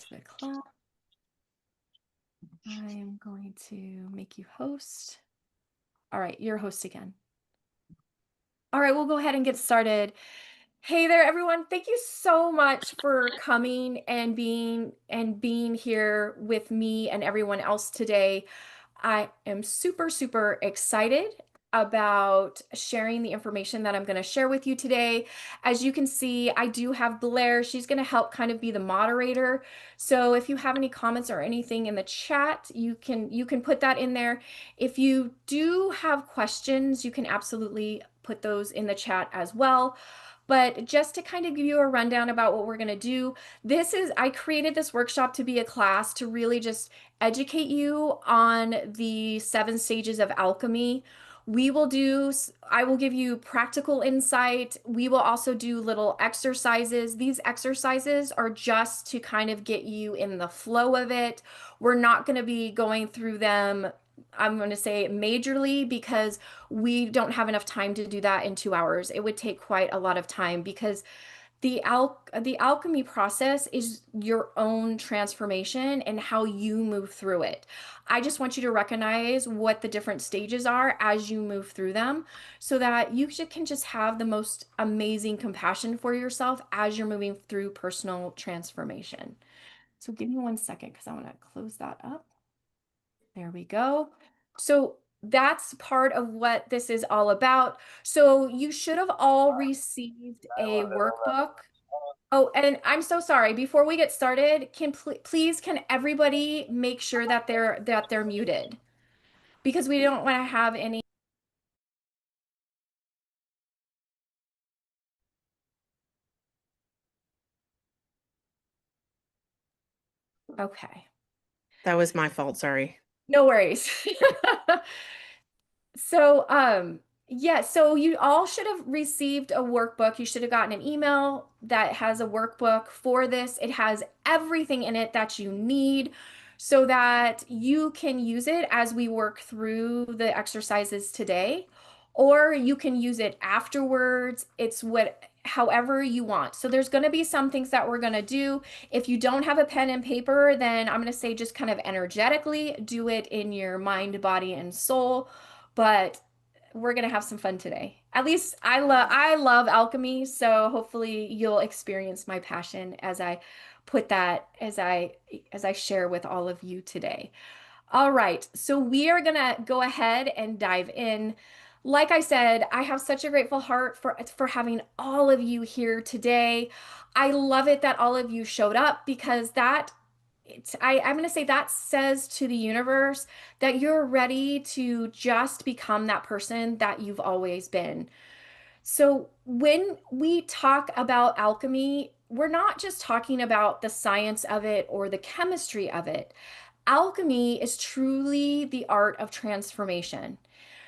to the class. I'm going to make you host. All right, you're host again. All right, we'll go ahead and get started. Hey there, everyone. Thank you so much for coming and being here with me and everyone else today. I am super, super excited about sharing the information that I'm going to share with you today. As you can see, I do have Blair. She's going to help kind of be the moderator. So if you have any comments or anything in the chat, you can put that in there. If you do have questions, you can absolutely put those in the chat as well. But just to kind of give you a rundown about what we're going to do, I created this workshop to be a class to really just educate you on the 7 stages of alchemy. I will give you practical insight. We will also do little exercises. These exercises are just to kind of get you in the flow of it. We're not going to be going through them, I'm going to say majorly, because we don't have enough time to do that in 2 hours. It would take quite a lot of time because the alchemy process is your own transformation and how you move through it. I just want you to recognize what the different stages are as you move through them so that you can just have the most amazing compassion for yourself as you're moving through personal transformation. So give me 1 second because I want to close that up. There we go. So that's part of what this is all about. So you should have all received a workbook. Oh, and I'm so sorry. Before we get started, please can everybody make sure that they're muted because we don't want to have any. Okay. That was my fault. Sorry. No worries. So, yeah, so you all should have received a workbook. You should have gotten an email that has a workbook for this. It has everything in it that you need so that you can use it as we work through the exercises today, or you can use it afterwards. However you want. So there's going to be some things that we're going to do. If you don't have a pen and paper, then I'm going to say just kind of energetically do it in your mind, body, and soul. But we're gonna have some fun today. At least I love alchemy, so hopefully you'll experience my passion as I put that as I share with all of you today. All right, so we are gonna go ahead and dive in. Like I said, I have such a grateful heart for having all of you here today. I love it that all of you showed up because I'm going to say that says to the universe that you're ready to just become that person that you've always been. So when we talk about alchemy, we're not just talking about the science of it or the chemistry of it. Alchemy is truly the art of transformation.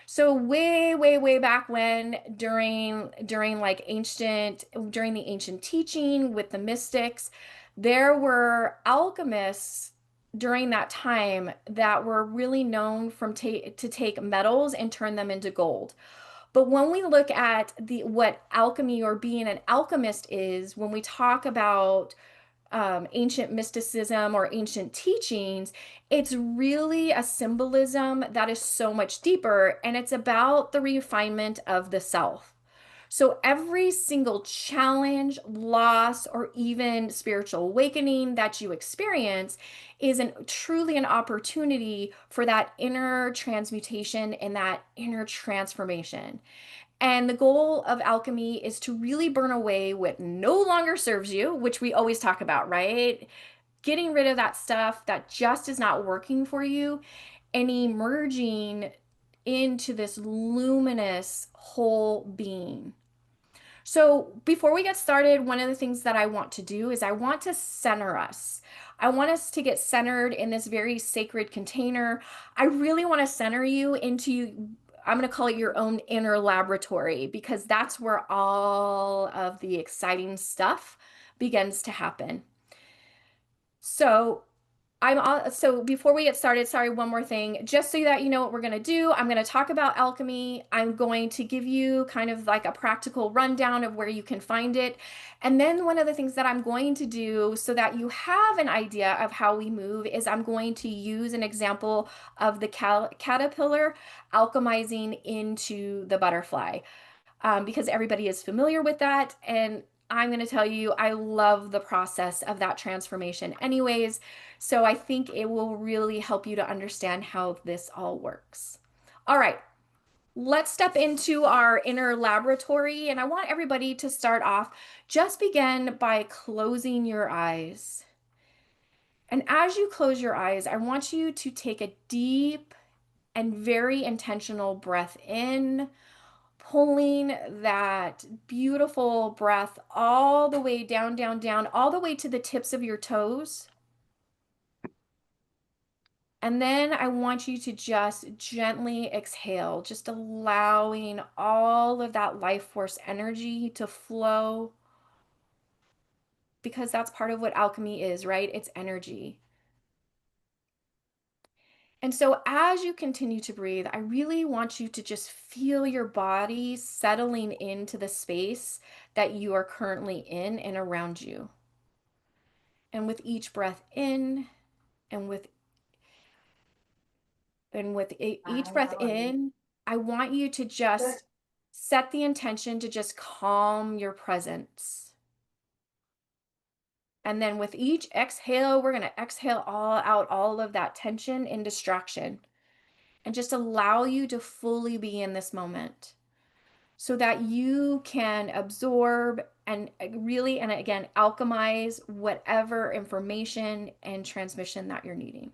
So way back when, during the ancient teaching with the mystics, there were alchemists during that time that were really known to take metals and turn them into gold. But when we look at what alchemy or being an alchemist is, when we talk about ancient mysticism or ancient teachings, it's really a symbolism that is so much deeper, and it's about the refinement of the self. So every single challenge, loss, or even spiritual awakening that you experience is truly an opportunity for that inner transmutation and that inner transformation. And the goal of alchemy is to really burn away what no longer serves you, which we always talk about, right? Getting rid of that stuff that just is not working for you and emerging into this luminous whole being. So before we get started, one of the things that I want to do is I want to center us. I want us to get centered in this very sacred container. I really want to center you into, I'm going to call it your own inner laboratory, because that's where all of the exciting stuff begins to happen. So So before we get started, sorry, one more thing. Just so that you know what we're going to do, I'm going to talk about alchemy. I'm going to give you kind of like a practical rundown of where you can find it. And then one of the things that I'm going to do so that you have an idea of how we move is I'm going to use an example of the caterpillar alchemizing into the butterfly, because everybody is familiar with that. And I'm going to tell you, I love the process of that transformation, anyways. So I think it will really help you to understand how this all works. All right, let's step into our inner laboratory. And I want everybody to start off, just begin by closing your eyes. And as you close your eyes, I want you to take a deep and very intentional breath in, pulling that beautiful breath all the way down, down, down, all the way to the tips of your toes. And then I want you to just gently exhale, just allowing all of that life force energy to flow, because that's part of what alchemy is, right? It's energy. And so as you continue to breathe, I really want you to just feel your body settling into the space that you are currently in and around you. And with each breath in and with each Hi, breath how are you? in, I want you to Good. just set the intention to just calm your presence. And then with each exhale, we're going to exhale all out all of that tension and distraction, and just allow you to fully be in this moment so that you can absorb and really, and again, alchemize whatever information and transmission that you're needing.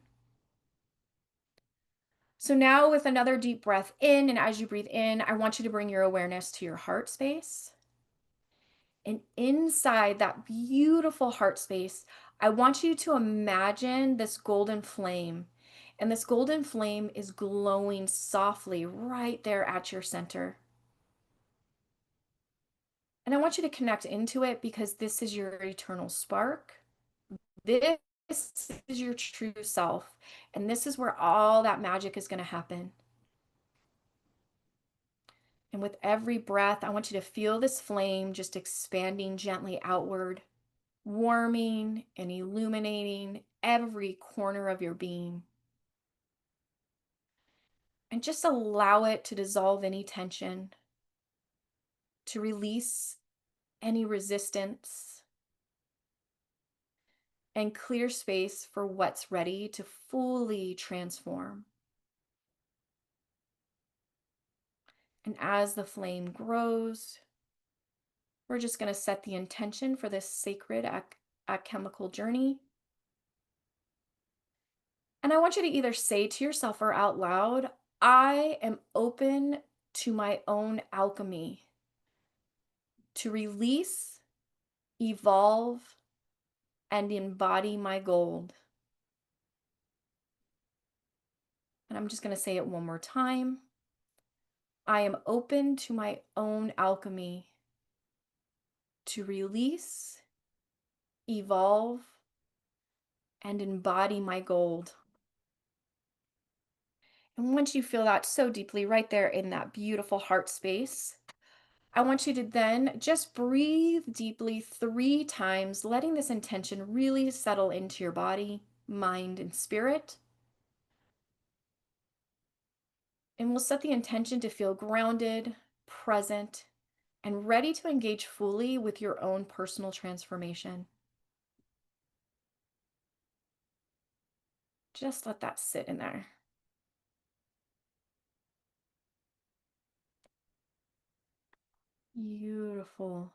So now with another deep breath in, and as you breathe in, I want you to bring your awareness to your heart space. And inside that beautiful heart space, I want you to imagine this golden flame. And this golden flame is glowing softly right there at your center. And I want you to connect into it, because this is your eternal spark. This is your true self. And this is where all that magic is going to happen. And with every breath, I want you to feel this flame just expanding gently outward, warming and illuminating every corner of your being. And just allow it to dissolve any tension, to release any resistance, and clear space for what's ready to fully transform. And as the flame grows, we're just going to set the intention for this sacred alchemical journey. And I want you to either say to yourself or out loud, I am open to my own alchemy, to release, evolve, and embody my gold. And I'm just going to say it one more time. I am open to my own alchemy, to release, evolve, and embody my gold. And once you feel that so deeply right there in that beautiful heart space, I want you to then just breathe deeply 3 times, letting this intention really settle into your body, mind, and spirit. And we'll set the intention to feel grounded, present, and ready to engage fully with your own personal transformation. Just let that sit in there. Beautiful.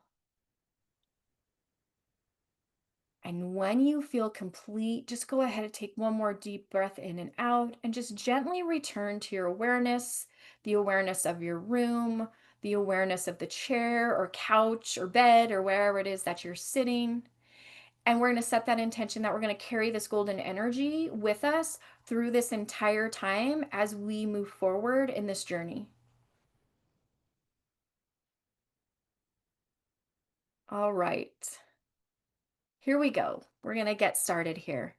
And when you feel complete, just go ahead and take one more deep breath in and out, and just gently return to your awareness, the awareness of your room, the awareness of the chair or couch or bed or wherever it is that you're sitting. And we're going to set that intention that we're going to carry this golden energy with us through this entire time as we move forward in this journey. All right. Here we go. We're going to get started here.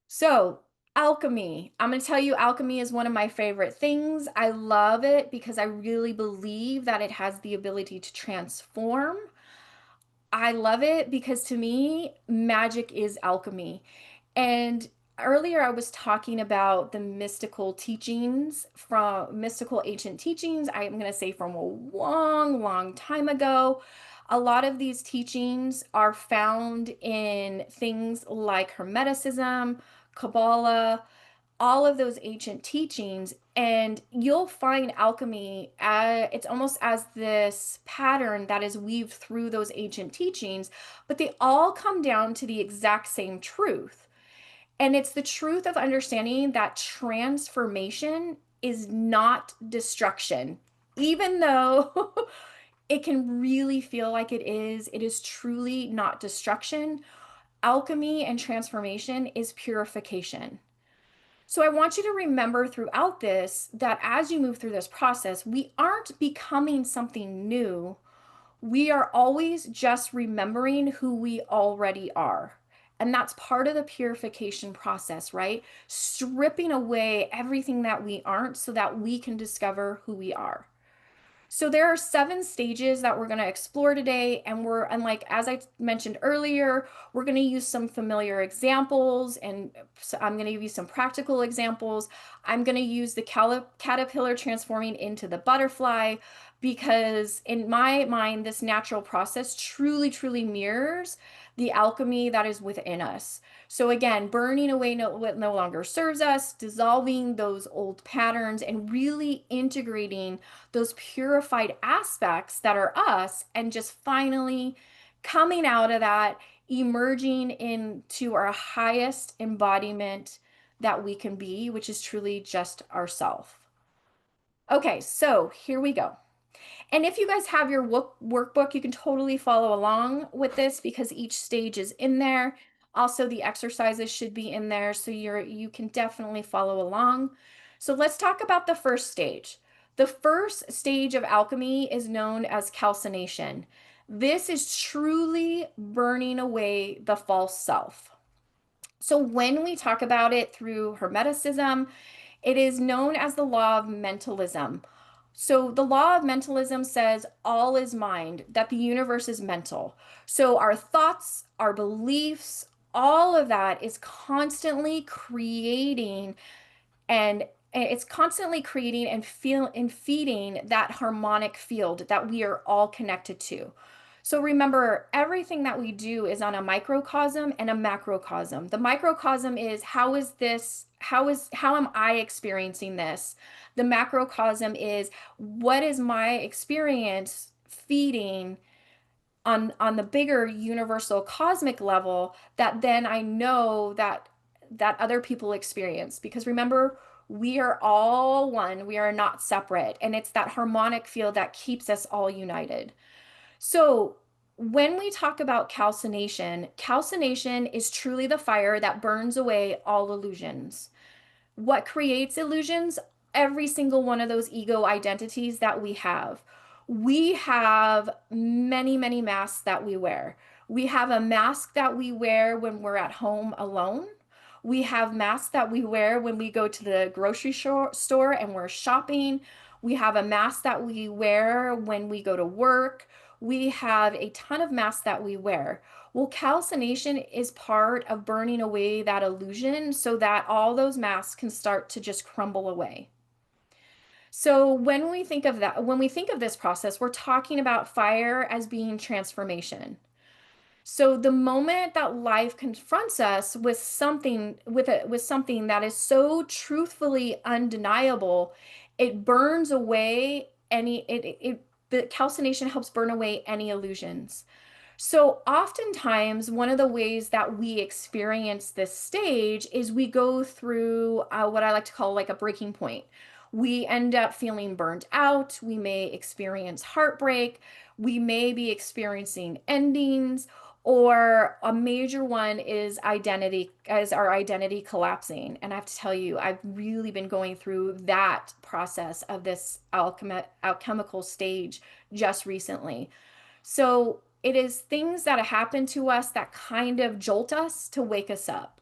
So, alchemy. I'm going to tell you, alchemy is one of my favorite things. I love it because I really believe that it has the ability to transform. I love it because to me, magic is alchemy. And earlier I was talking about the mystical teachings from mystical ancient teachings. I'm going to say from a long, long time ago. A lot of these teachings are found in things like Hermeticism, Kabbalah, all of those ancient teachings, and you'll find alchemy, it's almost as this pattern that is weaved through those ancient teachings, but they all come down to the exact same truth. And it's the truth of understanding that transformation is not destruction. Even though it can really feel like it is truly not destruction. Alchemy and transformation is purification. So I want you to remember throughout this that as you move through this process, we aren't becoming something new. We are always just remembering who we already are. And that's part of the purification process, right? Stripping away everything that we aren't so that we can discover who we are. So there are 7 stages that we're going to explore today, and like as I mentioned earlier, we're going to use some familiar examples, and so I'm going to give you some practical examples. I'm going to use the caterpillar transforming into the butterfly because in my mind, this natural process truly, truly mirrors the alchemy that is within us. So again, burning away what no longer serves us, dissolving those old patterns, and really integrating those purified aspects that are us and just finally coming out of that, emerging into our highest embodiment that we can be, which is truly just ourself. Okay, so here we go. And if you guys have your workbook, you can totally follow along with this because each stage is in there. Also, the exercises should be in there, so you can definitely follow along. So let's talk about the first stage. The first stage of alchemy is known as calcination. This is truly burning away the false self. So when we talk about it through Hermeticism, it is known as the law of mentalism. So, the law of mentalism says all is mind, that the universe is mental. So, our thoughts, our beliefs, all of that is constantly creating and it's constantly creating and feeding that harmonic field that we are all connected to. So remember, everything that we do is on a microcosm and a macrocosm. The microcosm is how am I experiencing this? The macrocosm is what is my experience feeding on the bigger universal cosmic level that then I know that other people experience. Because remember, we are all one, we are not separate, and it's that harmonic field that keeps us all united. So when we talk about calcination, calcination is truly the fire that burns away all illusions. What creates illusions? Every single one of those ego identities that we have. We have many, many masks that we wear. We have a mask that we wear when we're at home alone. We have masks that we wear when we go to the grocery store and we're shopping. We have a mask that we wear when we go to work. We have a ton of masks that we wear. Well, calcination is part of burning away that illusion so that all those masks can start to just crumble away. So when we think of that, when we think of this process, we're talking about fire as being transformation. So the moment that life confronts us with something that is so truthfully undeniable, it burns away the calcination helps burn away any illusions. So, oftentimes, one of the ways that we experience this stage is we go through what I like to call like a breaking point. We end up feeling burned out. We may experience heartbreak. We may be experiencing endings, or a major one is our identity collapsing. And I have to tell you, I've really been going through that process of this alchemical stage just recently. So it is things that happen to us that kind of jolt us to wake us up.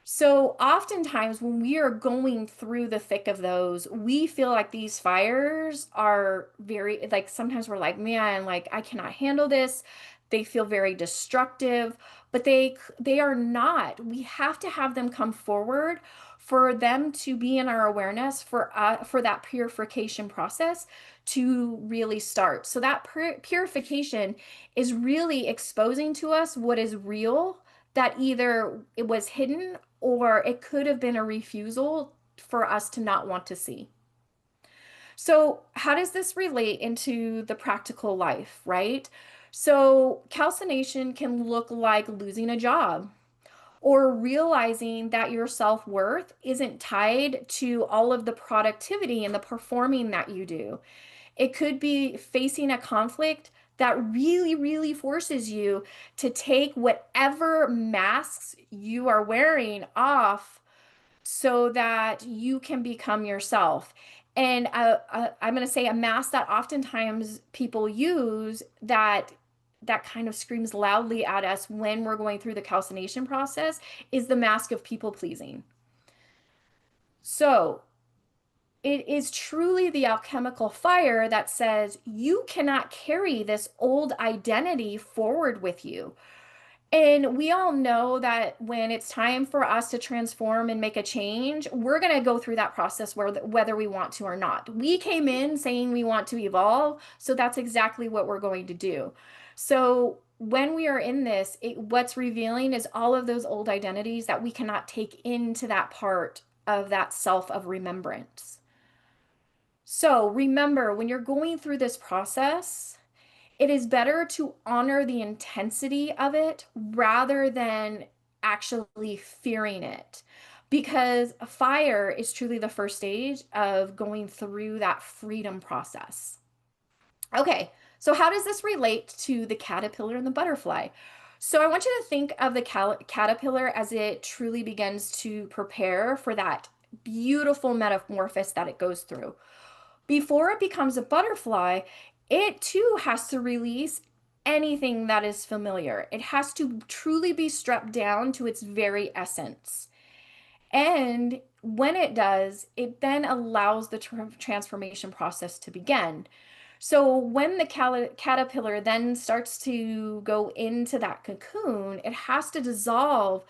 So oftentimes when we are going through the thick of those, we feel like these fires are very, like sometimes we're like, man, like I cannot handle this. They feel very destructive, but they are not. We have to have them come forward for them to be in our awareness for that purification process to really start. So that purification is really exposing to us what is real that either it was hidden or it could have been a refusal for us to not want to see. So, how does this relate into the practical life, right? So, calcination can look like losing a job or realizing that your self worth isn't tied to all of the productivity and the performing that you do. It could be facing a conflict that really, really forces you to take whatever masks you are wearing off so that you can become yourself. And I'm going to say a mask that oftentimes people use that kind of screams loudly at us when we're going through the calcination process is the mask of people pleasing. So it is truly the alchemical fire that says you cannot carry this old identity forward with you. And we all know that when it's time for us to transform and make a change, we're going to go through that process whether we want to or not. We came in saying we want to evolve, so that's exactly what we're going to do. So when we are in this, what's revealing is all of those old identities that we cannot take into that part of that self of remembrance. So remember, when you're going through this process, it is better to honor the intensity of it rather than actually fearing it. Because fire is truly the first stage of going through that freedom process. Okay, so how does this relate to the caterpillar and the butterfly? So I want you to think of the caterpillar as it truly begins to prepare for that beautiful metamorphosis that it goes through. Before it becomes a butterfly, it too has to release anything that is familiar. It has to truly be stripped down to its very essence. And when it does, it then allows the transformation process to begin. So when the caterpillar then starts to go into that cocoon, it has to dissolve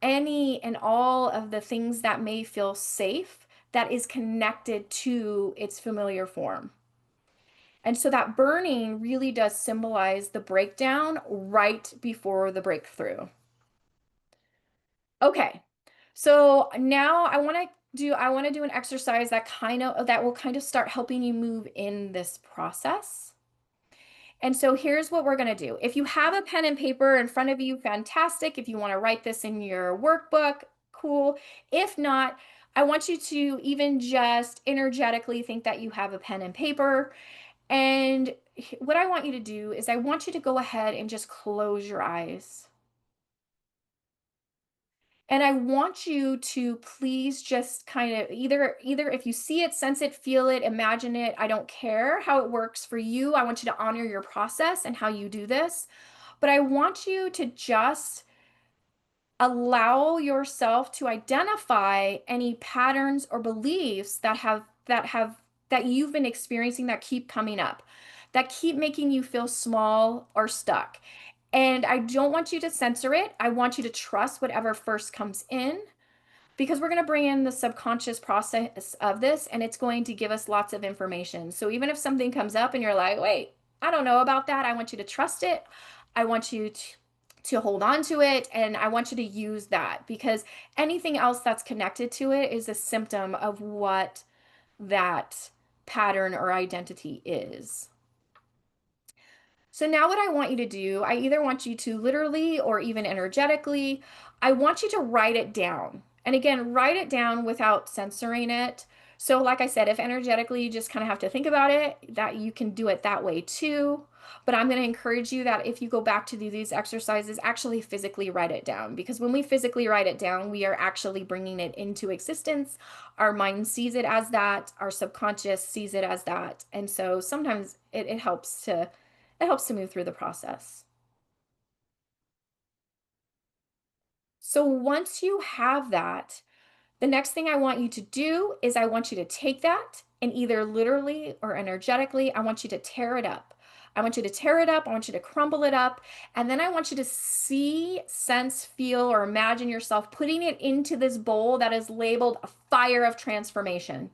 any and all of the things that may feel safe that is connected to its familiar form. And so that burning really does symbolize the breakdown right before the breakthrough. Okay. So now I want to do an exercise that will kind of start helping you move in this process. And so here's what we're going to do. If you have a pen and paper in front of you, fantastic. If you want to write this in your workbook, cool. If not, I want you to even just energetically think that you have a pen and paper. And what I want you to do is I want you to go ahead and just close your eyes. And I want you to please just kind of either if you see it, sense it, feel it, imagine it, I don't care how it works for you. I want you to honor your process and how you do this. But I want you to just allow yourself to identify any patterns or beliefs that you've been experiencing that keep coming up, that keep making you feel small or stuck. And I don't want you to censor it. I want you to trust whatever first comes in because we're going to bring in the subconscious process of this and it's going to give us lots of information. So even if something comes up and you're like, wait, I don't know about that, I want you to trust it. I want you to hold on to it and I want you to use that because anything else that's connected to it is a symptom of what that pattern or identity is. So now what I want you to do, I either want you to literally or even energetically, I want you to write it down. And again, write it down without censoring it. So like I said, if energetically you just kind of have to think about it, that you can do it that way too. But I'm going to encourage you that if you go back to do these exercises, actually physically write it down. Because when we physically write it down, we are actually bringing it into existence. Our mind sees it as that. Our subconscious sees it as that. And so sometimes it helps to move through the process. So once you have that, the next thing I want you to do is I want you to take that and either literally or energetically, I want you to tear it up. I want you to tear it up. I want you to crumble it up. And then I want you to see, sense, feel, or imagine yourself putting it into this bowl that is labeled a fire of transformation.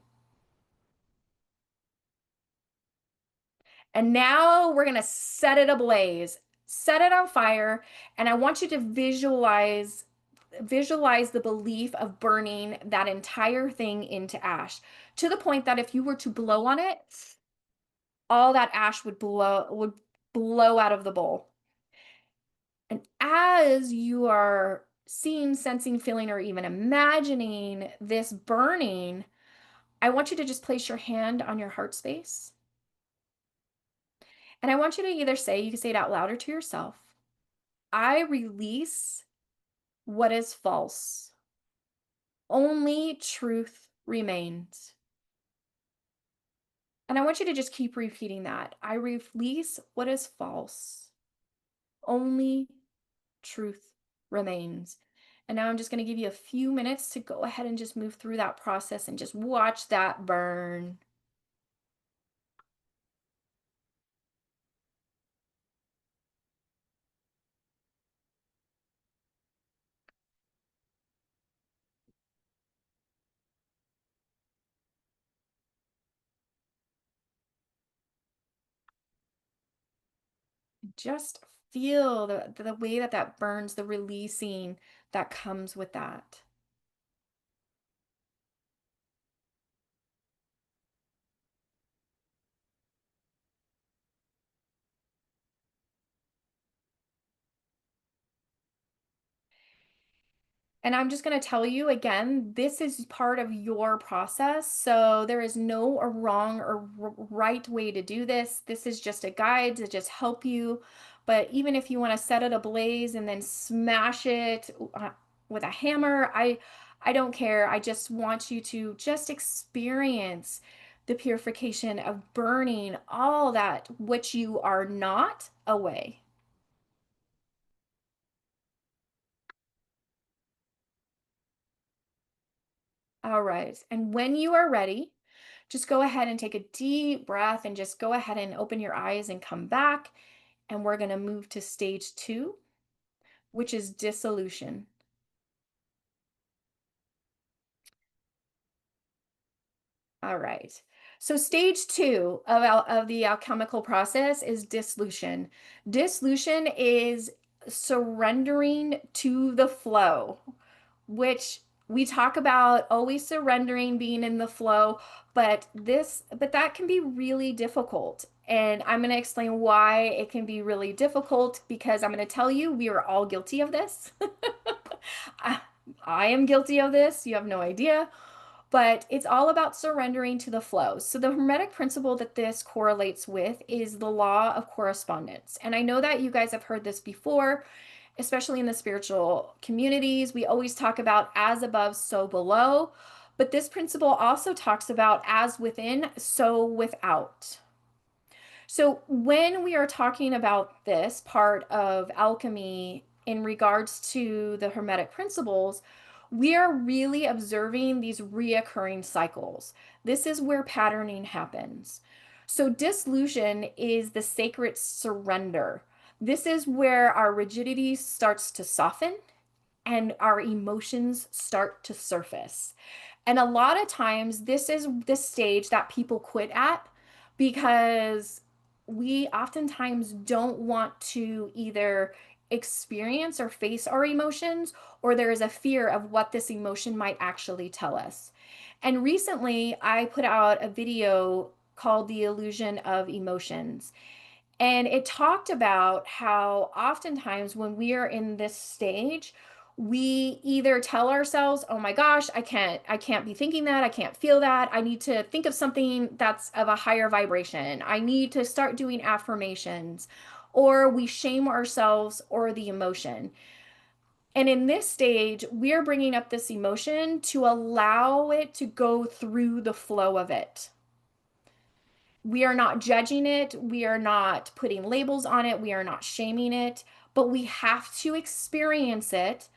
And now we're going to set it ablaze, set it on fire. And I want you to visualize the belief of burning that entire thing into ash to the point that if you were to blow on it, all that ash would blow out of the bowl. And as you are seeing, sensing, feeling, or even imagining this burning, I want you to just place your hand on your heart space. And I want you to either say, you can say it out loud or to yourself, I release what is false. Only truth remains. And I want you to just keep repeating that. I release what is false. Only truth remains. And now I'm just going to give you a few minutes to go ahead and just move through that process and just watch that burn. Just feel the way that that burns, the releasing that comes with that. And I'm just going to tell you again, this is part of your process. So there is no or wrong or right way to do this. This is just a guide to just help you. But even if you want to set it ablaze and then smash it with a hammer, I don't care. I just want you to just experience the purification of burning all that which you are not away. All right. And when you are ready, just go ahead and take a deep breath and just go ahead and open your eyes and come back. And we're going to move to stage 2, which is dissolution. All right. So stage 2 of the alchemical process is dissolution. Dissolution is surrendering to the flow, which we talk about always surrendering, being in the flow, but that can be really difficult. And I'm going to explain why it can be really difficult because I'm going to tell you we are all guilty of this. I, I am guilty of this. You have no idea. But it's all about surrendering to the flow. So, the Hermetic principle that this correlates with is the law of correspondence. And I know that you guys have heard this before, especially in the spiritual communities. We always talk about as above, so below. But this principle also talks about as within, so without. So, when we are talking about this part of alchemy in regards to the Hermetic principles, we are really observing these reoccurring cycles. This is where patterning happens. So, dissolution is the sacred surrender. This is where our rigidity starts to soften and our emotions start to surface. And a lot of times, this is the stage that people quit at because we oftentimes don't want to either experience or face our emotions, or there is a fear of what this emotion might actually tell us. And recently, I put out a video called The Illusion of Emotions. And it talked about how oftentimes when we are in this stage, we either tell ourselves, "Oh my gosh, I can't be thinking that. I can't feel that. I need to think of something that's of a higher vibration. I need to start doing affirmations." Or we shame ourselves or the emotion. And in this stage, we're bringing up this emotion to allow it to go through the flow of it. We are not judging it. We are not putting labels on it. We are not shaming it, but we have to experience it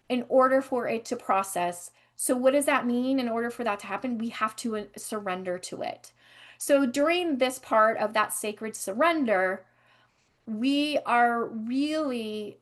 in order for it to process. So, what does that mean? In order for that to happen, we have to surrender to it. So, during this part of that sacred surrender, we are really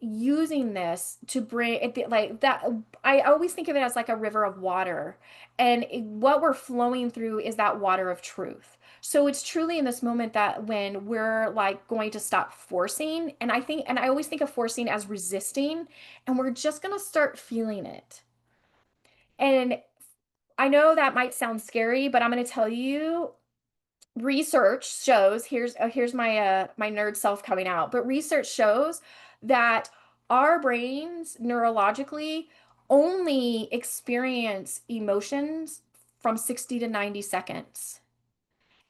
using this to bring it like that. I always think of it as like a river of water, and what we're flowing through is that water of truth. So it's truly in this moment that when we're like going to stop forcing, and I always think of forcing as resisting, and we're just going to start feeling it. And I know that might sound scary, but I'm going to tell you, research shows, here's my my nerd self coming out, but research shows that our brains neurologically only experience emotions from 60 to 90 seconds.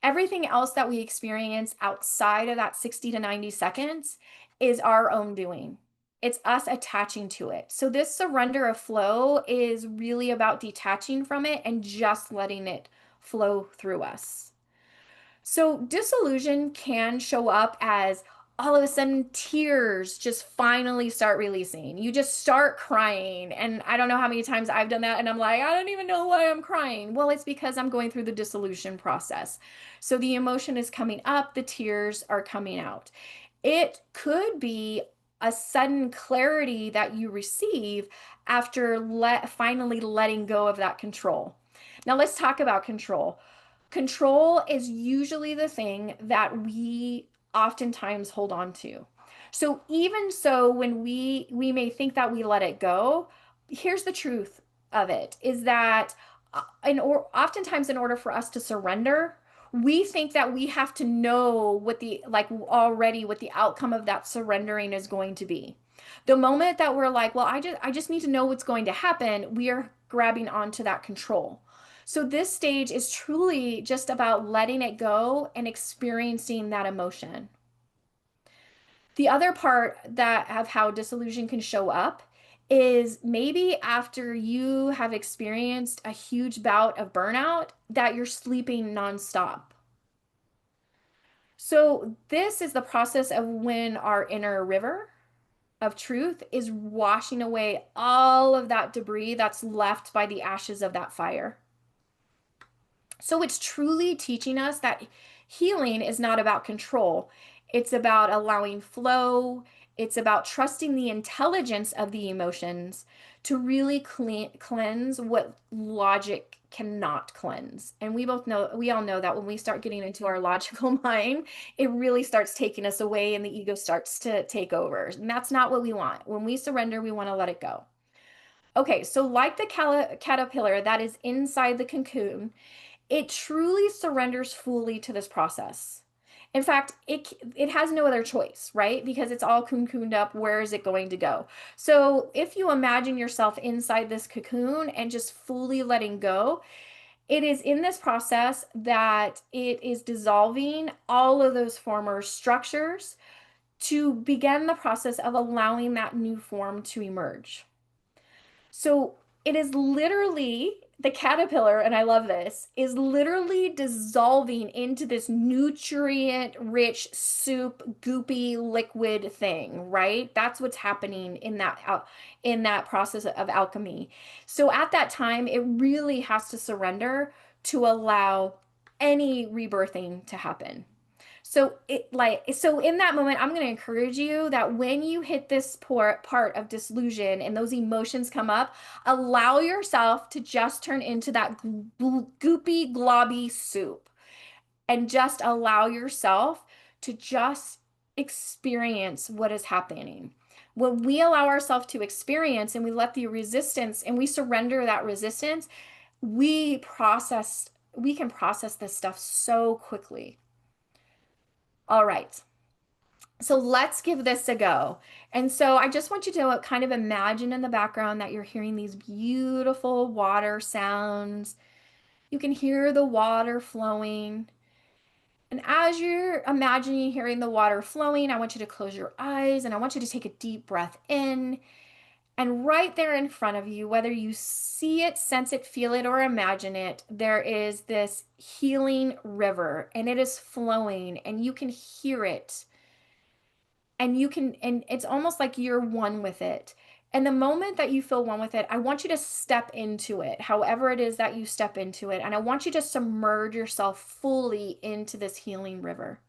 Everything else that we experience outside of that 60 to 90 seconds is our own doing. It's us attaching to it. So this surrender of flow is really about detaching from it and just letting it flow through us. So disillusion can show up as all of a sudden tears just finally start releasing. You just start crying. And I don't know how many times I've done that. And I'm like, I don't even know why I'm crying. Well, it's because I'm going through the dissolution process. So the emotion is coming up, the tears are coming out. It could be a sudden clarity that you receive after finally letting go of that control. Now, let's talk about control. Control is usually the thing that we oftentimes hold on to. So even so, when we may think that we let it go, here's the truth of it is that oftentimes in order for us to surrender, we think that we have to know what the like already what the outcome of that surrendering is going to be. The moment that we're like, well, I just need to know what's going to happen, we are grabbing onto that control. So this stage is truly just about letting it go and experiencing that emotion. The other part that of how disillusion can show up is maybe after you have experienced a huge bout of burnout that you're sleeping nonstop. So this is the process of when our inner river of truth is washing away all of that debris that's left by the ashes of that fire. So it's truly teaching us that healing is not about control. It's about allowing flow. It's about trusting the intelligence of the emotions to really cleanse what logic cannot cleanse. And we all know that when we start getting into our logical mind, it really starts taking us away and the ego starts to take over. And that's not what we want. When we surrender, we want to let it go. Okay, so like the caterpillar that is inside the cocoon, it truly surrenders fully to this process. In fact, it has no other choice, right? Because it's all cocooned up. Where is it going to go? So if you imagine yourself inside this cocoon and just fully letting go, it is in this process that it is dissolving all of those former structures to begin the process of allowing that new form to emerge. So it is literally the caterpillar, and I love this, is literally dissolving into this nutrient-rich soup, goopy liquid thing, right? That's what's happening in that process of alchemy. So at that time, it really has to surrender to allow any rebirthing to happen. So in that moment, I'm going to encourage you that when you hit this part of disillusion and those emotions come up, allow yourself to just turn into that goopy, globby soup and just allow yourself to just experience what is happening. When we allow ourselves to experience and we let the resistance and we surrender that resistance, we can process this stuff so quickly. All right. So let's give this a go. And so I just want you to kind of imagine in the background that you're hearing these beautiful water sounds. You can hear the water flowing. And as you're imagining hearing the water flowing, I want you to close your eyes and I want you to take a deep breath in. And right there in front of you, whether you see it, sense it, feel it, or imagine it, there is this healing river and it is flowing and you can hear it and it's almost like you're one with it. And the moment that you feel one with it, I want you to step into it, however it is that you step into it. And I want you to submerge yourself fully into this healing river.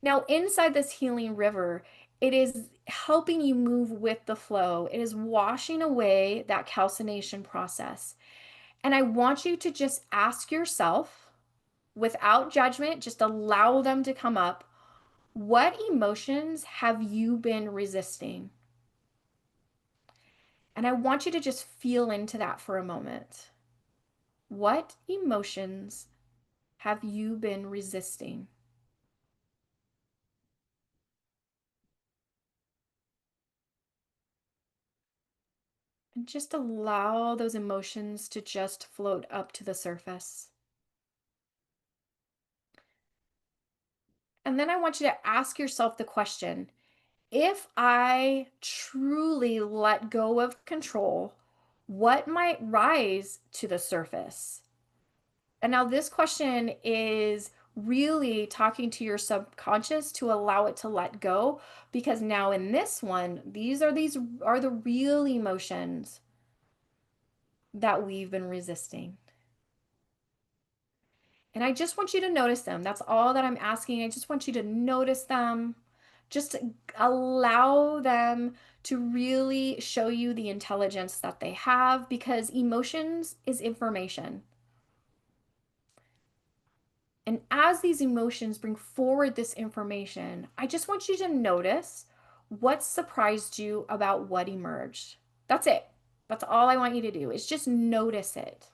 Now, inside this healing river, it is helping you move with the flow. It is washing away that calcination process. And I want you to just ask yourself, without judgment, just allow them to come up. What emotions have you been resisting? And I want you to just feel into that for a moment. What emotions have you been resisting? And just allow those emotions to just float up to the surface. And then I want you to ask yourself the question, if I truly let go of control, what might rise to the surface? And now this question is really talking to your subconscious to allow it to let go, because now in this one, these are the real emotions that we've been resisting. And I just want you to notice them. That's all that I'm asking. I just want you to notice them. Just allow them to really show you the intelligence that they have, because emotions is information. And as these emotions bring forward this information, I just want you to notice what surprised you about what emerged. That's it. That's all I want you to do is just notice it.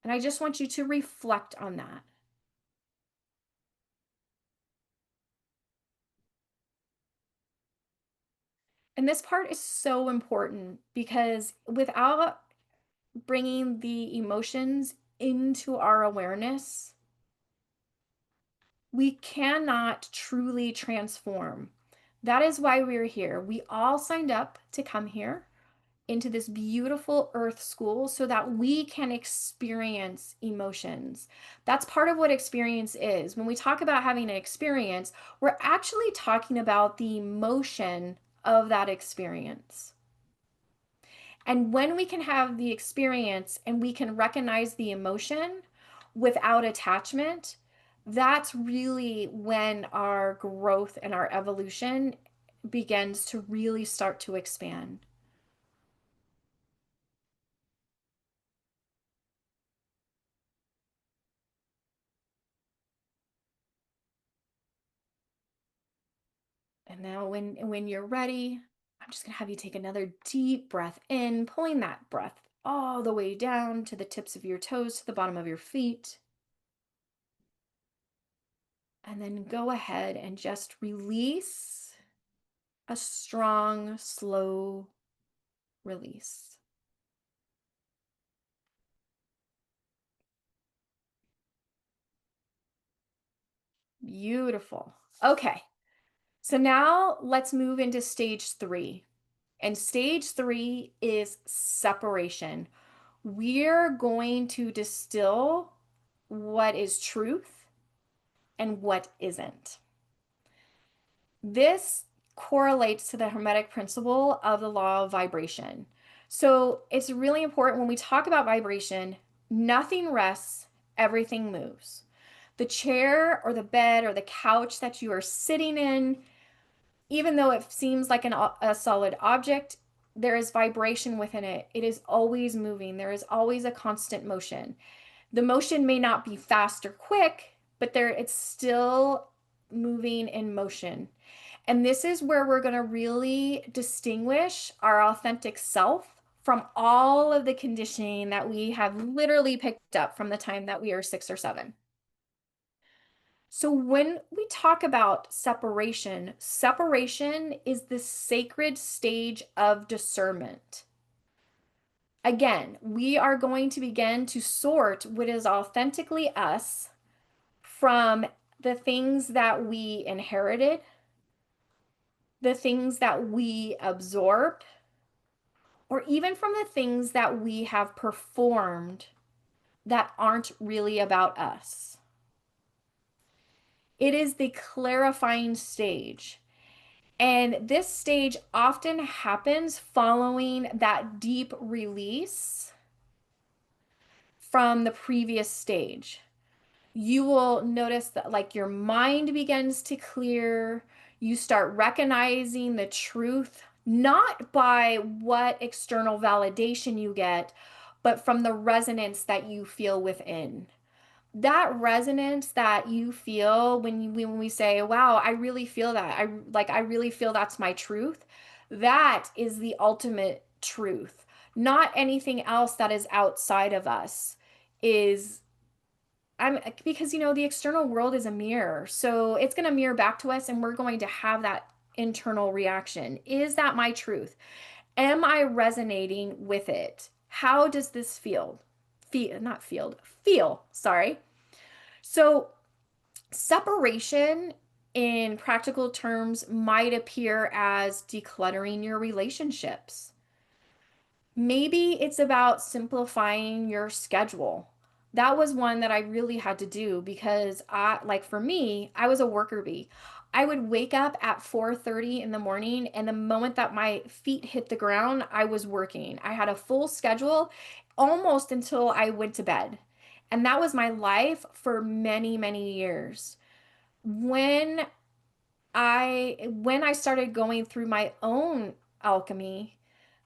And I just want you to reflect on that. And this part is so important because without bringing the emotions into our awareness, we cannot truly transform. That is why we're here. We all signed up to come here into this beautiful earth school so that we can experience emotions. That's part of what experience is. When we talk about having an experience, we're actually talking about the emotion of that experience. And when we can have the experience and we can recognize the emotion without attachment, that's really when our growth and our evolution begins to really start to expand. And now when you're ready, I'm just going to have you take another deep breath in, pulling that breath all the way down to the tips of your toes, to the bottom of your feet. And then go ahead and just release a strong, slow release. Beautiful. Okay. So now let's move into stage 3. And stage 3 is separation. We're going to distill what is truth and what isn't. This correlates to the Hermetic principle of the law of vibration. So it's really important when we talk about vibration, nothing rests, everything moves. The chair or the bed or the couch that you are sitting in, even though it seems like a solid object, there is vibration within it. It is always moving. There is always a constant motion. The motion may not be fast or quick, but it's still moving in motion. And this is where we're going to really distinguish our authentic self from all of the conditioning that we have literally picked up from the time that we are 6 or 7. So when we talk about separation, separation is the sacred stage of discernment. Again, we are going to begin to sort what is authentically us from the things that we inherited, the things that we absorbed, or even from the things that we have performed that aren't really about us. It is the clarifying stage. And this stage often happens following that deep release from the previous stage. You will notice that like your mind begins to clear. You start recognizing the truth, not by what external validation you get, but from the resonance that you feel within. That resonance that you feel when we say, wow, I really feel that. I really feel that's my truth. That is the ultimate truth. Not anything else that is outside of us is I'm because the external world is a mirror. So it's going to mirror back to us and we're going to have that internal reaction. Is that my truth? Am I resonating with it? How does this feel? Feel, sorry. So separation in practical terms might appear as decluttering your relationships. Maybe it's about simplifying your schedule. That was one that I really had to do because like for me, I was a worker bee. I would wake up at 4:30 in the morning and the moment that my feet hit the ground, I was working. I had a full schedule almost until I went to bed. And that was my life for many, many years. When when I started going through my own alchemy,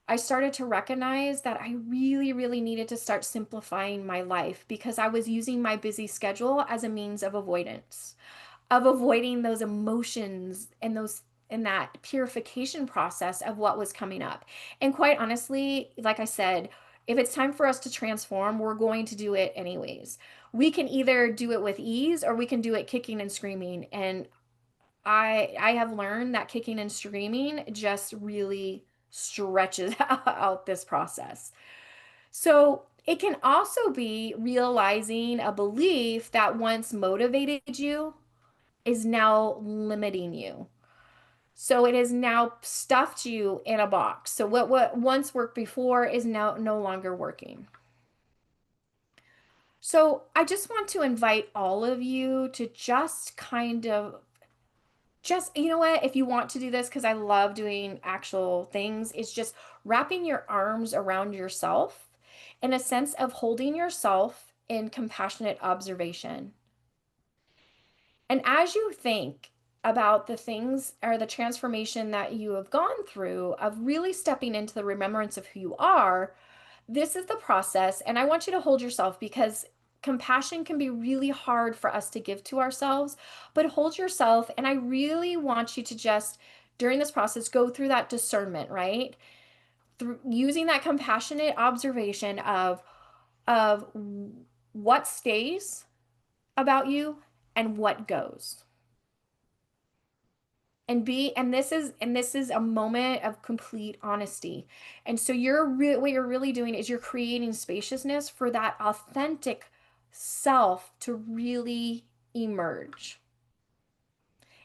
I started to recognize that I really, really needed to start simplifying my life because I was using my busy schedule as a means of avoidance, of avoiding those emotions and those in that purification process of what was coming up. And quite honestly, like I said, if it's time for us to transform, we're going to do it anyways. We can either do it with ease or we can do it kicking and screaming. And I have learned that kicking and screaming just really stretches out this process. So it can also be realizing a belief that once motivated you is now limiting you. So it has now stuffed you in a box. So what once worked before is now no longer working. So I just want to invite all of you to just kind of just you know what, if you want to do this, because I love doing actual things, it's just wrapping your arms around yourself in a sense of holding yourself in compassionate observation. And as you think about the things or the transformation that you have gone through of really stepping into the remembrance of who you are, this is the process. And I want you to hold yourself because compassion can be really hard for us to give to ourselves, but hold yourself. And I really want you to just, during this process, go through that discernment, right? Through using that compassionate observation of what stays about you and what goes. And this is a moment of complete honesty. And so what you're really doing is you're creating spaciousness for that authentic self to really emerge.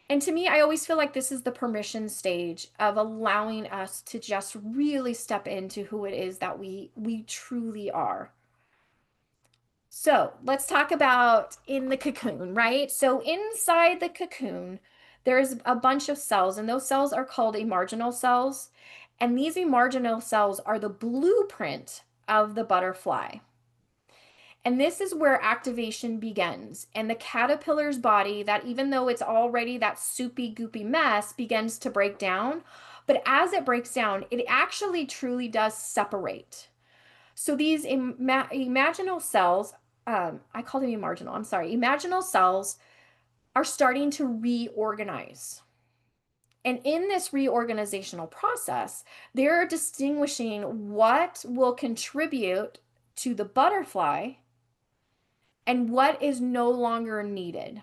And to me, I always feel like this is the permission stage of allowing us to just really step into who it is that we truly are. So let's talk about in the cocoon, right? So inside the cocoon, there's a bunch of cells, and those cells are called emarginal cells. And these emarginal cells are the blueprint of the butterfly. And this is where activation begins. And the caterpillar's body, that even though it's already that soupy, goopy mess, begins to break down. But as it breaks down, it actually truly does separate. So these imaginal cells, I call them emarginal, I'm sorry, imaginal cells are starting to reorganize. And in this reorganizational process, they're distinguishing what will contribute to the butterfly and what is no longer needed.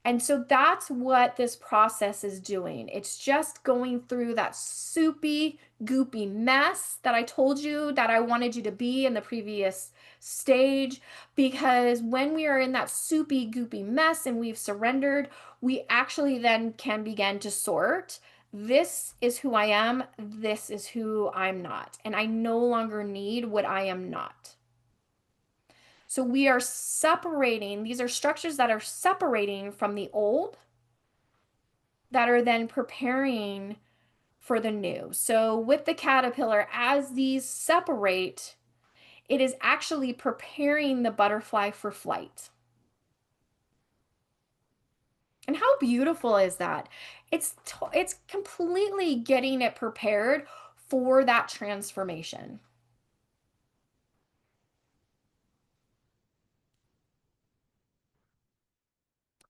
And so that's what this process is doing. It's just going through that soupy, goopy mess that I told you that I wanted you to be in the previous stage. Because when we are in that soupy, goopy mess and we've surrendered, we actually then can begin to sort. This is who I am. This is who I'm not. And I no longer need what I am not. So we are separating, these are structures that are separating from the old that are then preparing for the new. So with the caterpillar, as these separate, it is actually preparing the butterfly for flight. And how beautiful is that? It's completely getting it prepared for that transformation.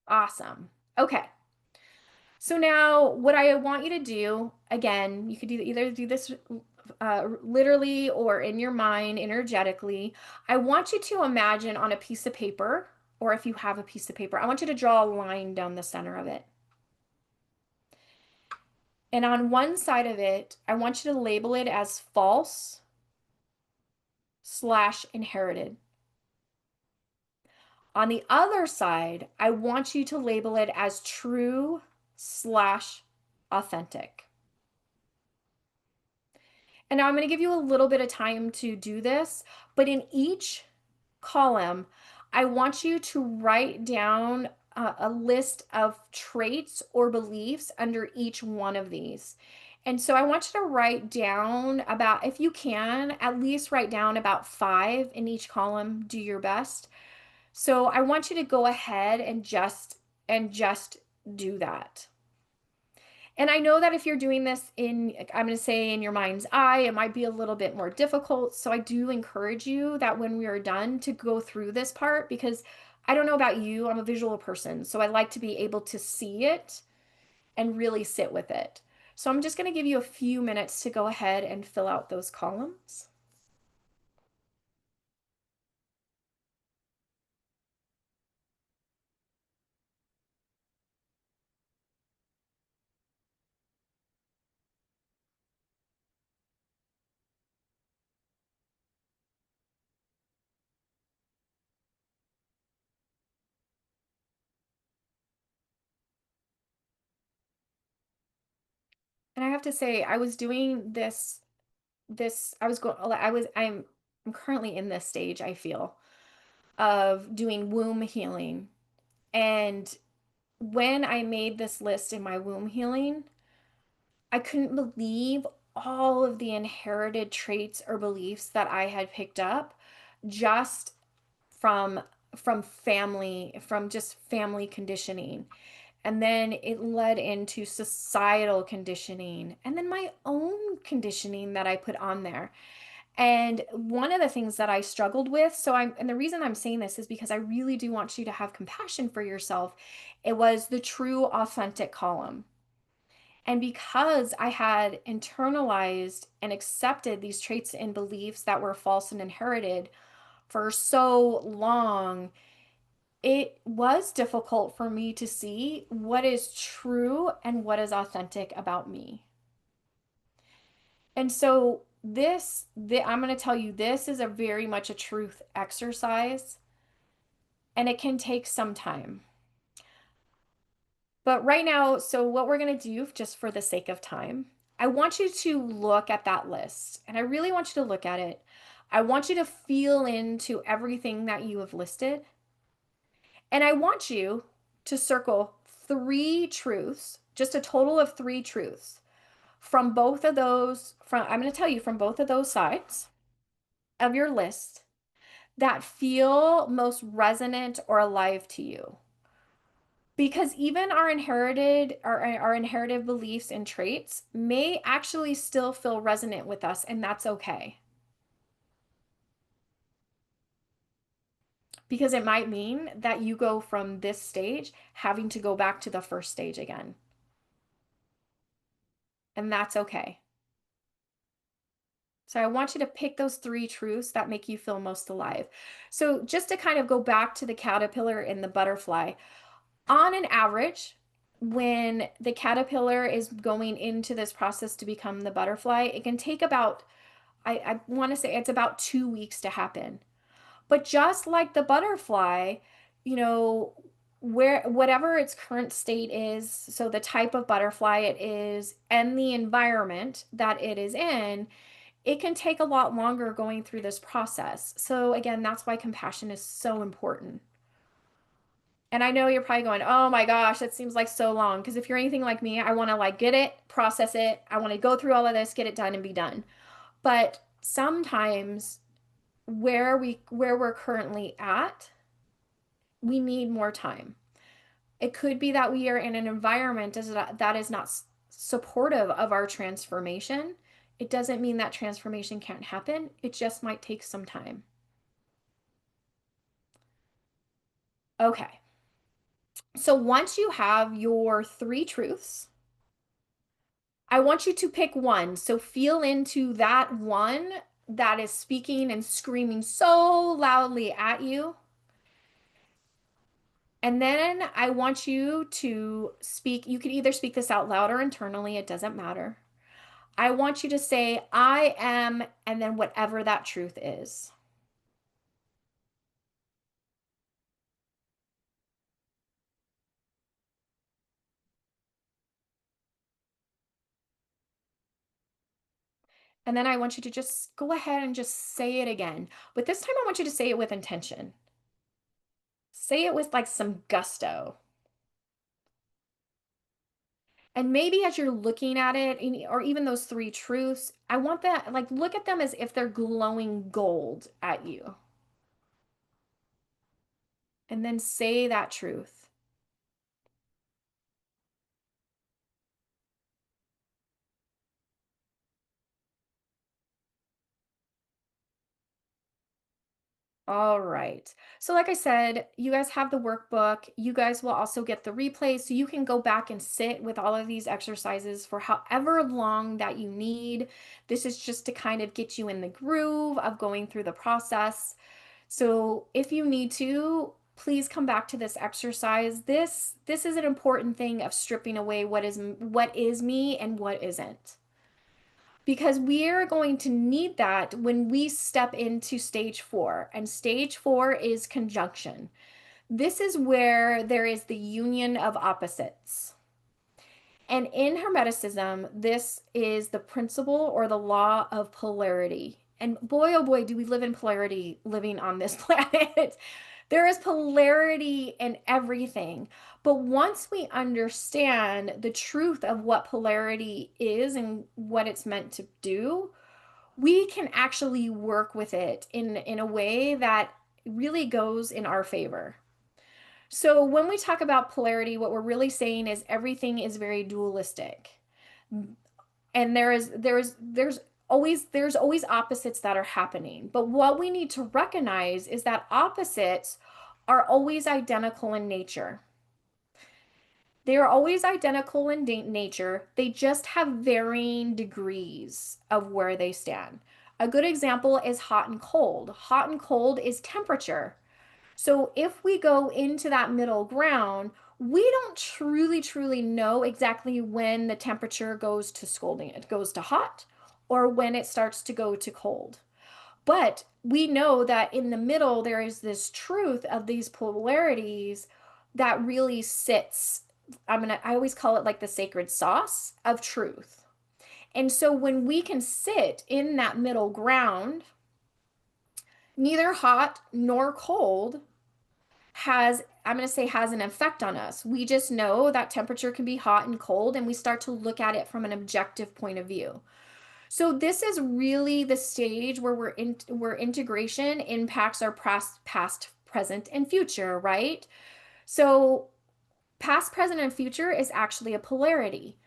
Awesome. Okay. So now what I want you to do, again, you could either do this literally or in your mind energetically. I want you to imagine on a piece of paper, or if you have a piece of paper, I want you to draw a line down the center of it. And on one side of it, I want you to label it as false slash inherited. On the other side, I want you to label it as true slash authentic. And now I'm going to give you a little bit of time to do this, but in each column, I want you to write down a list of traits or beliefs under each one of these. And so I want you to write down about, if you can, at least write down about 5 in each column. Do your best. So I want you to go ahead and just do that. And I know that if you're doing this in, I'm going to say in your mind's eye, it might be a little bit more difficult. So I do encourage you that when we are done to go through this part, because I don't know about you, I'm a visual person. So I like to be able to see it and really sit with it. So I'm just going to give you a few minutes to go ahead and fill out those columns. And I have to say, I was doing this I was going I was I'm currently in this stage, I feel, of doing womb healing. And when I made this list in my womb healing, I couldn't believe all of the inherited traits or beliefs that I had picked up just from family, from just family conditioning. And then it led into societal conditioning and then my own conditioning that I put on there. And one of the things that I struggled with, and the reason I'm saying this is because I really do want you to have compassion for yourself. It was the true authentic column. And because I had internalized and accepted these traits and beliefs that were false and inherited for so long, it was difficult for me to see what is true and what is authentic about me. And so I'm going to tell you, this is a very much a truth exercise, and it can take some time. But right now, so what we're going to do, just for the sake of time, I want you to look at that list, and I really want you to look at it. I want you to feel into everything that you have listed, and I want you to circle 3 truths, just a total of 3 truths from both of those, I'm going to tell you from both of those sides of your list that feel most resonant or alive to you. Because even our inherited beliefs and traits may actually still feel resonant with us, and that's okay. Because it might mean that you go from this stage having to go back to the first stage again. And that's okay. So I want you to pick those 3 truths that make you feel most alive. So just to kind of go back to the caterpillar and the butterfly, on an average, when the caterpillar is going into this process to become the butterfly, it can take about, I want to say it's about 2 weeks to happen. But just like the butterfly, you know, whatever its current state is, so the type of butterfly it is and the environment that it is in, it can take a lot longer going through this process. So again, that's why compassion is so important. And I know you're probably going, "Oh my gosh, that seems like so long." Because if you're anything like me, I want to like get it, process it. I want to go through all of this, get it done and be done. But sometimes where we're currently at, we need more time. It could be that we are in an environment that is not supportive of our transformation. It doesn't mean that transformation can't happen. It just might take some time. Okay. So once you have your three truths, I want you to pick one. So feel into that one that is speaking and screaming so loudly at you. And then I want you to speak. You can either speak this out loud or internally, it doesn't matter. I want you to say, I am, and then whatever that truth is. And then I want you to just go ahead and just say it again. But this time I want you to say it with intention. Say it with like some gusto. And maybe as you're looking at it, or even those three truths, I want that, like, look at them as if they're glowing gold at you. And then say that truth. All right. So, like I said, you guys have the workbook. You guys will also get the replay. So, you can go back and sit with all of these exercises for however long that you need. This is just to kind of get you in the groove of going through the process. So, if you need to, please come back to this exercise. This is an important thing of stripping away what is me and what isn't, because we are going to need that when we step into stage 4. And stage 4 is conjunction. This is where there is the union of opposites. And in Hermeticism, this is the principle or the law of polarity. And boy, oh boy, do we live in polarity living on this planet. There is polarity in everything. But once we understand the truth of what polarity is and what it's meant to do, we can actually work with it in a way that really goes in our favor. So when we talk about polarity, what we're really saying is everything is very dualistic. And there's always opposites that are happening. But what we need to recognize is that opposites are always identical in nature. They are always identical in nature. They just have varying degrees of where they stand. A good example is hot and cold. Hot and cold is temperature. So if we go into that middle ground, we don't truly know exactly when the temperature goes to scalding, it goes to hot, or when it starts to go to cold. But we know that in the middle, there is this truth of these polarities that really sits. I always call it like the sacred sauce of truth. And so when we can sit in that middle ground, neither hot nor cold I'm going to say has an effect on us. We just know that temperature can be hot and cold, and we start to look at it from an objective point of view. So this is really the stage where integration impacts our past, present, and future, right? So past, present, and future is actually a polarity.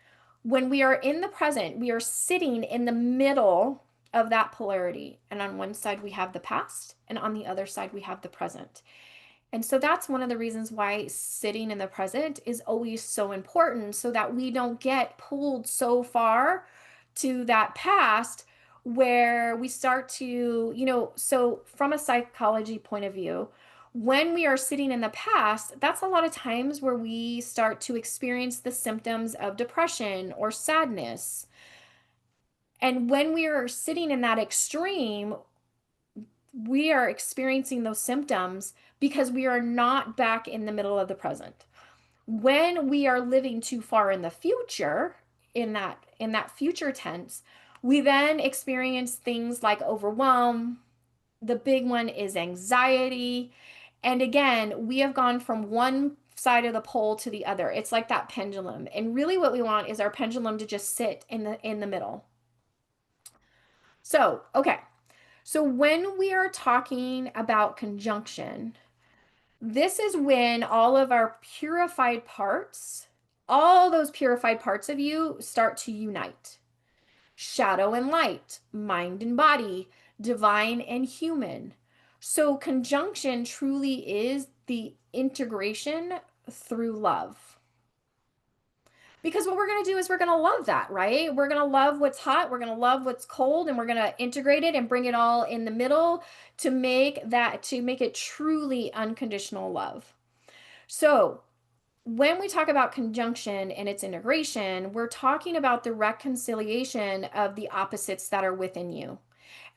When we are in the present, we are sitting in the middle of that polarity. And on one side, we have the past, and on the other side, we have the present. And so that's one of the reasons why sitting in the present is always so important, so that we don't get pulled so far to that past where we start to, so from a psychology point of view, when we are sitting in the past, that's a lot of times where we start to experience the symptoms of depression or sadness. And when we are sitting in that extreme, we are experiencing those symptoms because we are not back in the middle of the present. When we are living too far in the future, in that future tense, We then experience things like overwhelm. The big one is anxiety. And again, we have gone from one side of the pole to the other. It's like that pendulum. And really what we want is our pendulum to just sit in the middle. So, okay. So when we are talking about conjunction, this is when all of our purified parts, all those purified parts of you start to unite. Shadow and light, mind and body, divine and human. So, conjunction truly is the integration through love. Because what we're going to do is we're going to love that, right? We're going to love what's hot, we're going to love what's cold, and we're going to integrate it and bring it all in the middle to make it truly unconditional love. So, when we talk about conjunction and its integration, we're talking about the reconciliation of the opposites that are within you.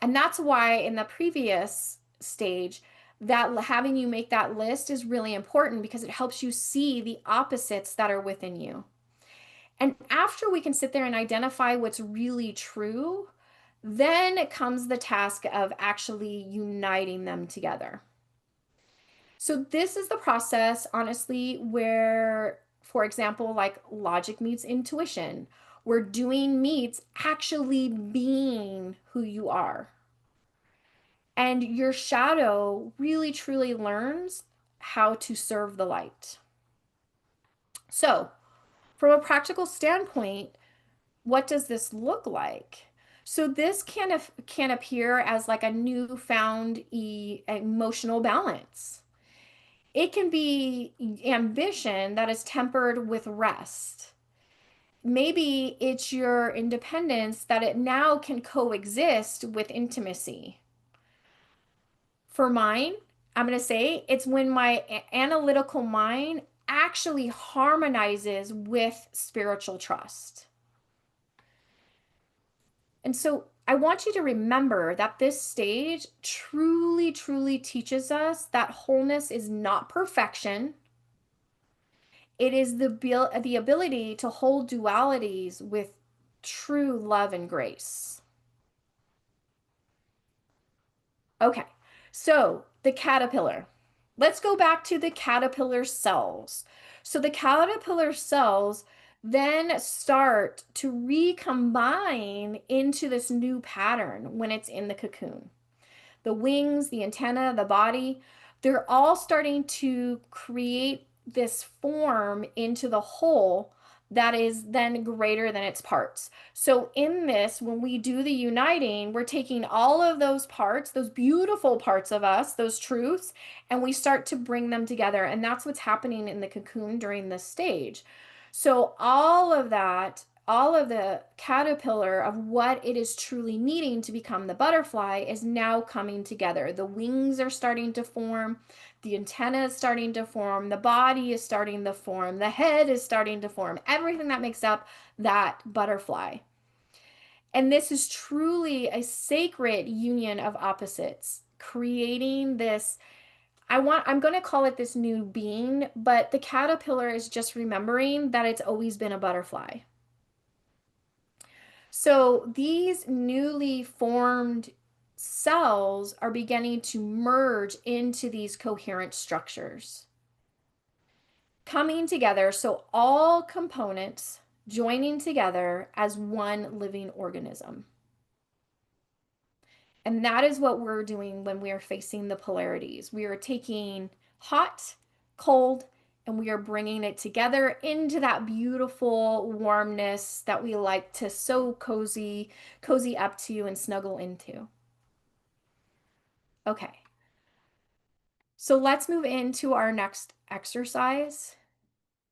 And that's why in the previous stage, that having you make that list is really important because it helps you see the opposites that are within you. And after we can sit there and identify what's really true, then comes the task of actually uniting them together. So this is the process, honestly, where, for example, like logic meets intuition, where doing meets actually being who you are. And your shadow really truly learns how to serve the light. So, from a practical standpoint, what does this look like? So this can appear as like a newfound emotional balance. It can be ambition that is tempered with rest. Maybe it's your independence that it now can coexist with intimacy. For mine, I'm going to say it's when my analytical mind actually harmonizes with spiritual trust. And so I want you to remember that this stage truly, truly teaches us that wholeness is not perfection. It is the ability to hold dualities with true love and grace. Okay, so the caterpillar. Let's go back to the caterpillar cells. So the caterpillar cells then start to recombine into this new pattern when it's in the cocoon. The wings, the antenna, the body, they're all starting to create this form into the whole that is then greater than its parts. So, in this, when we do the uniting, we're taking all of those parts, those beautiful parts of us, those truths, and we start to bring them together. And that's what's happening in the cocoon during this stage. So, all of that, all of the caterpillar of what it is truly needing to become the butterfly is now coming together. The wings are starting to form, the antenna is starting to form, the body is starting to form, the head is starting to form, everything that makes up that butterfly. And this is truly a sacred union of opposites, creating this. I'm going to call it this new being, but the caterpillar is just remembering that it's always been a butterfly. So these newly formed cells are beginning to merge into these coherent structures, coming together. So all components joining together as one living organism. And that is what we're doing when we are facing the polarities. We are taking hot, cold, and we are bringing it together into that beautiful warmness that we like to so cozy up to and snuggle into. Okay, so let's move into our next exercise.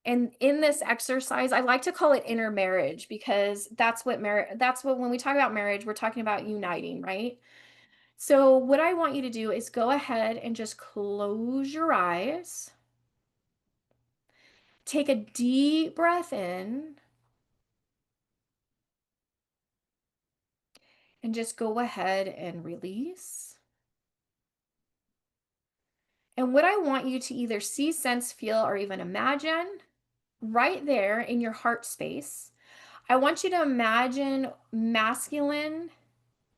And in this exercise, I like to call it inner marriage because that's what when we talk about marriage, we're talking about uniting, right? So what I want you to do is go ahead and just close your eyes. Take a deep breath in and just go ahead and release. And what I want you to either see, sense, feel, or even imagine right there in your heart space, I want you to imagine masculine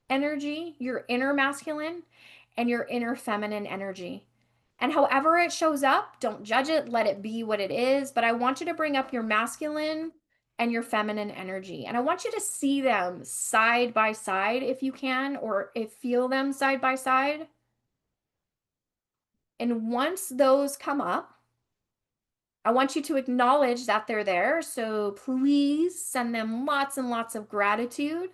energy, your inner masculine, and your inner feminine energy. And however it shows up, don't judge it, let it be what it is. But I want you to bring up your masculine and your feminine energy. And I want you to see them side by side if you can, or if feel them side by side. And once those come up, I want you to acknowledge that they're there. So please send them lots and lots of gratitude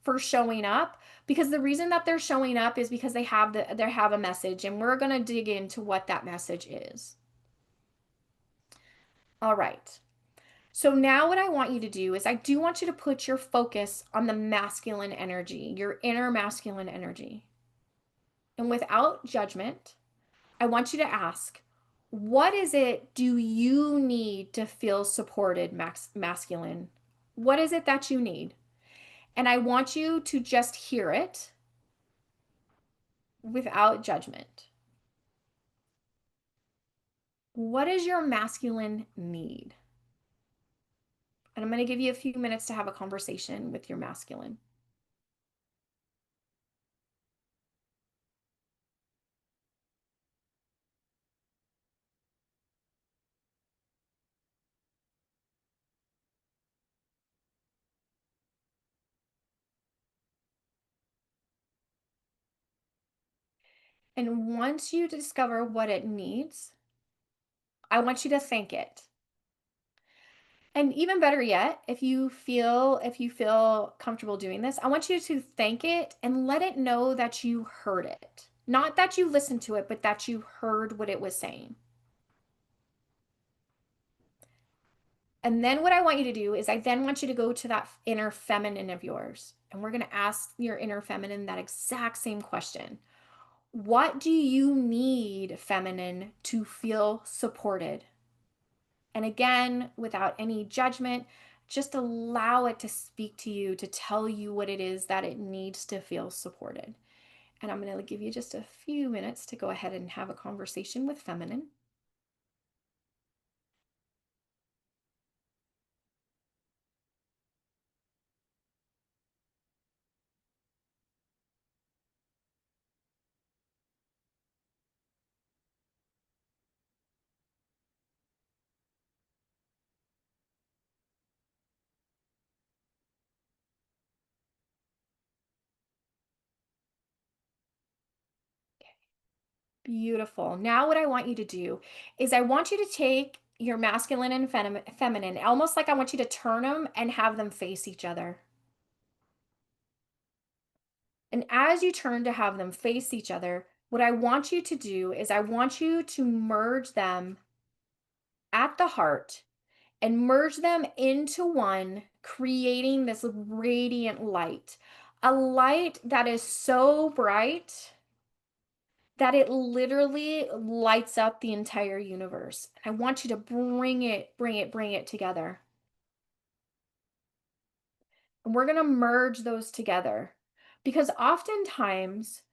for showing up, because the reason that they're showing up is because they have a message, and we're going to dig into what that message is. All right. So now what I want you to do is I do want you to put your focus on the masculine energy, your inner masculine energy. And without judgment, I want you to ask, what is it do you need to feel supported, masculine? What is it that you need? And I want you to just hear it without judgment. What does your masculine need? And I'm going to give you a few minutes to have a conversation with your masculine. And once you discover what it needs, I want you to thank it. And even better yet, if you feel comfortable doing this, I want you to thank it and let it know that you heard it. Not that you listened to it, but that you heard what it was saying. And then what I want you to do is I then want you to go to that inner feminine of yours. And we're going to ask your inner feminine that exact same question. What do you need, feminine, to feel supported? And again, without any judgment, just allow it to speak to you, to tell you what it is that it needs to feel supported. And I'm going to give you just a few minutes to go ahead and have a conversation with feminine. Beautiful. Now, what I want you to do is I want you to take your masculine and feminine, almost like I want you to turn them and have them face each other. And as you turn to have them face each other, what I want you to do is I want you to merge them at the heart and merge them into one, creating this radiant light. A light that is so bright that it literally lights up the entire universe. I want you to bring it together. And we're going to merge those together because oftentimes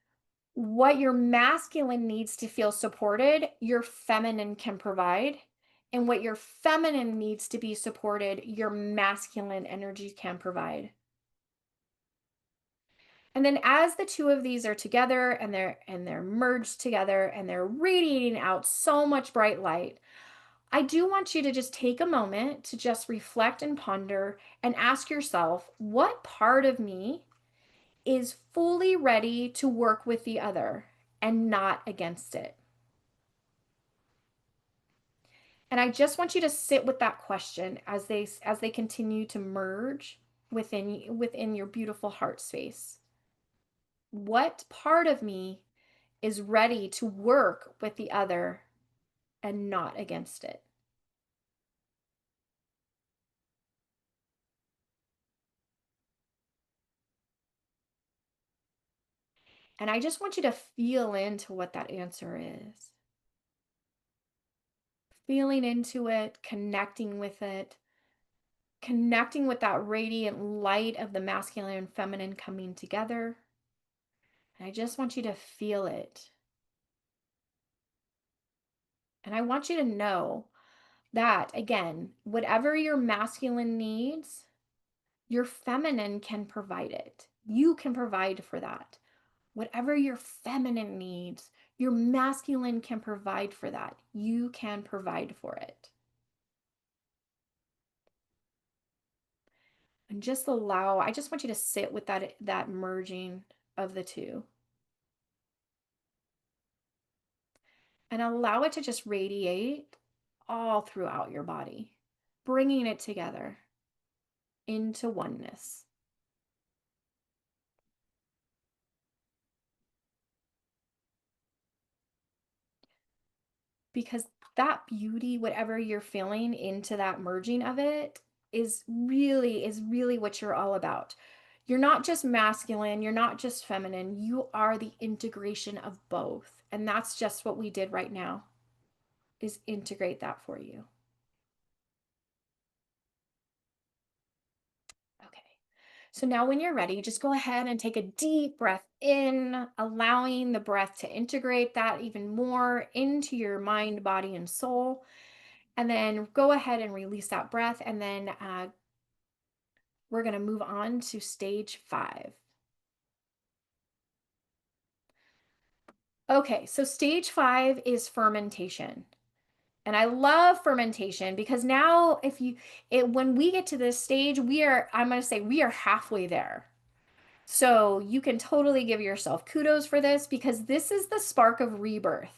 what your masculine needs to feel supported, your feminine can provide. And what your feminine needs to be supported, your masculine energy can provide. And then as the two of these are together and they're merged together and they're radiating out so much bright light, I do want you to just take a moment to just reflect and ponder and ask yourself, what part of me is fully ready to work with the other and not against it? And I just want you to sit with that question as they continue to merge within your beautiful heart space. What part of me is ready to work with the other and not against it? And I just want you to feel into what that answer is. Feeling into it, connecting with that radiant light of the masculine and feminine coming together. And I just want you to feel it. And I want you to know that, again, whatever your masculine needs, Your feminine can provide it. You can provide for that. Whatever your feminine needs, your masculine can provide for that. You can provide for it. And just allow, I just want you to sit with that merging of the two. And allow it to just radiate all throughout your body, bringing it together into oneness. Because that beauty, whatever you're feeling into that merging of it, is really what you're all about. You're not just masculine, you're not just feminine, you are the integration of both. And that's just what we did right now, is integrate that for you. Okay. So now when you're ready, just go ahead and take a deep breath in, allowing the breath to integrate that even more into your mind, body, and soul. And then go ahead and release that breath. And then we're going to move on to stage 5. Okay, so stage 5 is fermentation. And I love fermentation because now when we get to this stage, I'm going to say we are halfway there. So you can totally give yourself kudos for this because this is the spark of rebirth.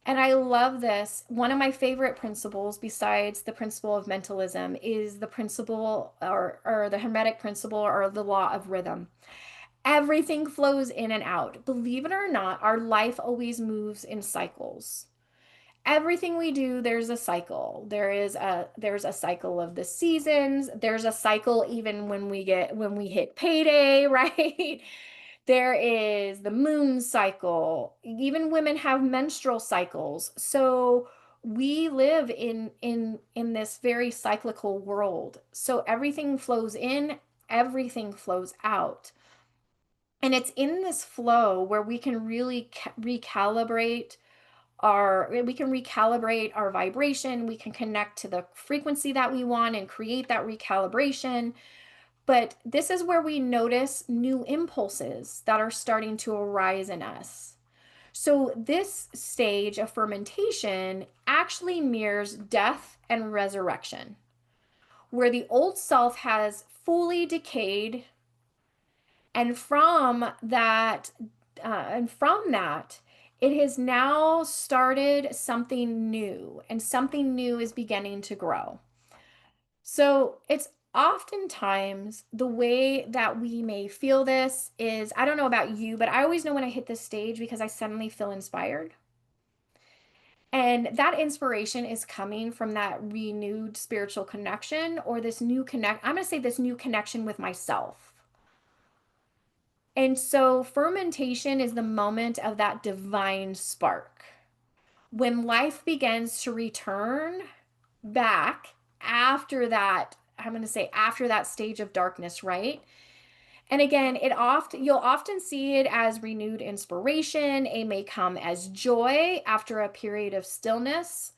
And I love this. One of my favorite principles, besides the principle of mentalism, is the principle or the Hermetic principle or the law of rhythm. Everything flows in and out. Believe it or not, our life always moves in cycles. Everything we do, there's a cycle. There's a cycle of the seasons. There's a cycle even when we hit payday, right? There is the moon cycle. Even women have menstrual cycles. So we live in this very cyclical world. So everything flows in, everything flows out. And it's in this flow where we can really recalibrate our vibration, we can connect to the frequency that we want and create that recalibration. But this is where we notice new impulses that are starting to arise in us. So, this stage of fermentation actually mirrors death and resurrection, where the old self has fully decayed, and from that, it has now started something new, and something new is beginning to grow. So it's oftentimes the way that we may feel this is, I don't know about you, but I always know when I hit this stage because I suddenly feel inspired. And that inspiration is coming from that renewed spiritual connection or I'm going to say this new connection with myself. And so fermentation is the moment of that divine spark. When life begins to return back I'm going to say after that stage of darkness, right? And again, you'll often see it as renewed inspiration. It may come as joy after a period of stillness.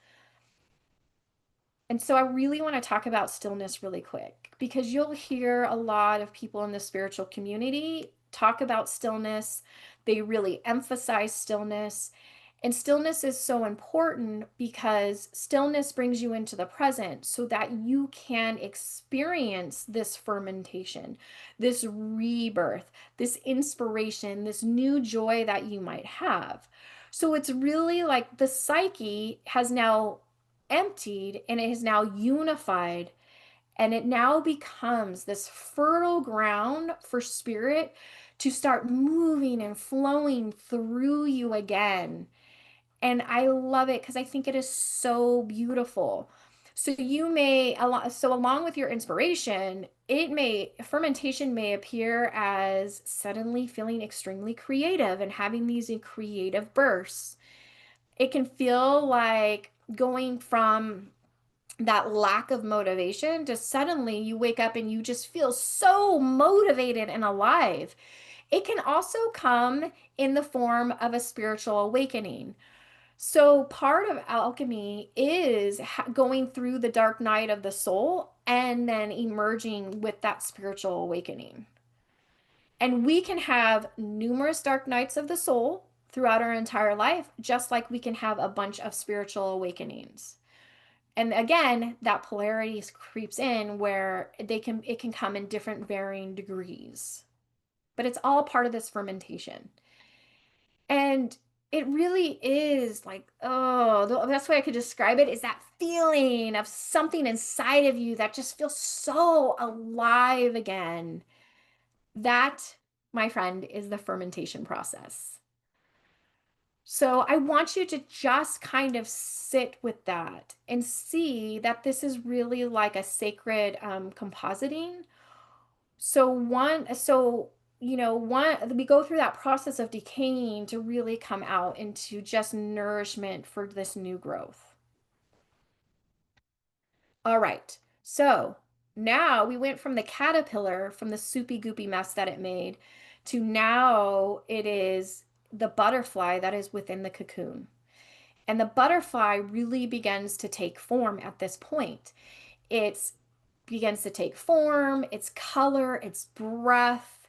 And so I really want to talk about stillness really quick because you'll hear a lot of people in the spiritual community talk about stillness. They really emphasize stillness. And stillness is so important because stillness brings you into the present so that you can experience this fermentation, this rebirth, this inspiration, this new joy that you might have. So it's really like the psyche has now emptied and it is now unified, and it now becomes this fertile ground for spirit to start moving and flowing through you again. And I love it because I think it is so beautiful. So along with your inspiration, fermentation may appear as suddenly feeling extremely creative and having these creative bursts. It can feel like going from that lack of motivation to suddenly you wake up and you just feel so motivated and alive. It can also come in the form of a spiritual awakening. So part of alchemy is going through the dark night of the soul and then emerging with that spiritual awakening. And we can have numerous dark nights of the soul throughout our entire life, just like we can have a bunch of spiritual awakenings. And again, that polarity creeps in where it can come in different varying degrees. But it's all part of this fermentation. And it really is like, oh, the best way I could describe it is that feeling of something inside of you that just feels so alive again. That, my friend, is the fermentation process. So I want you to just kind of sit with that and see that this is really like a sacred compositing. We go through that process of decaying to really come out into just nourishment for this new growth. All right. So now we went from the caterpillar, from the soupy goopy mess that it made, to now it is the butterfly that is within the cocoon. And the butterfly really begins to take form at this point. It begins to take form, its color, its breath.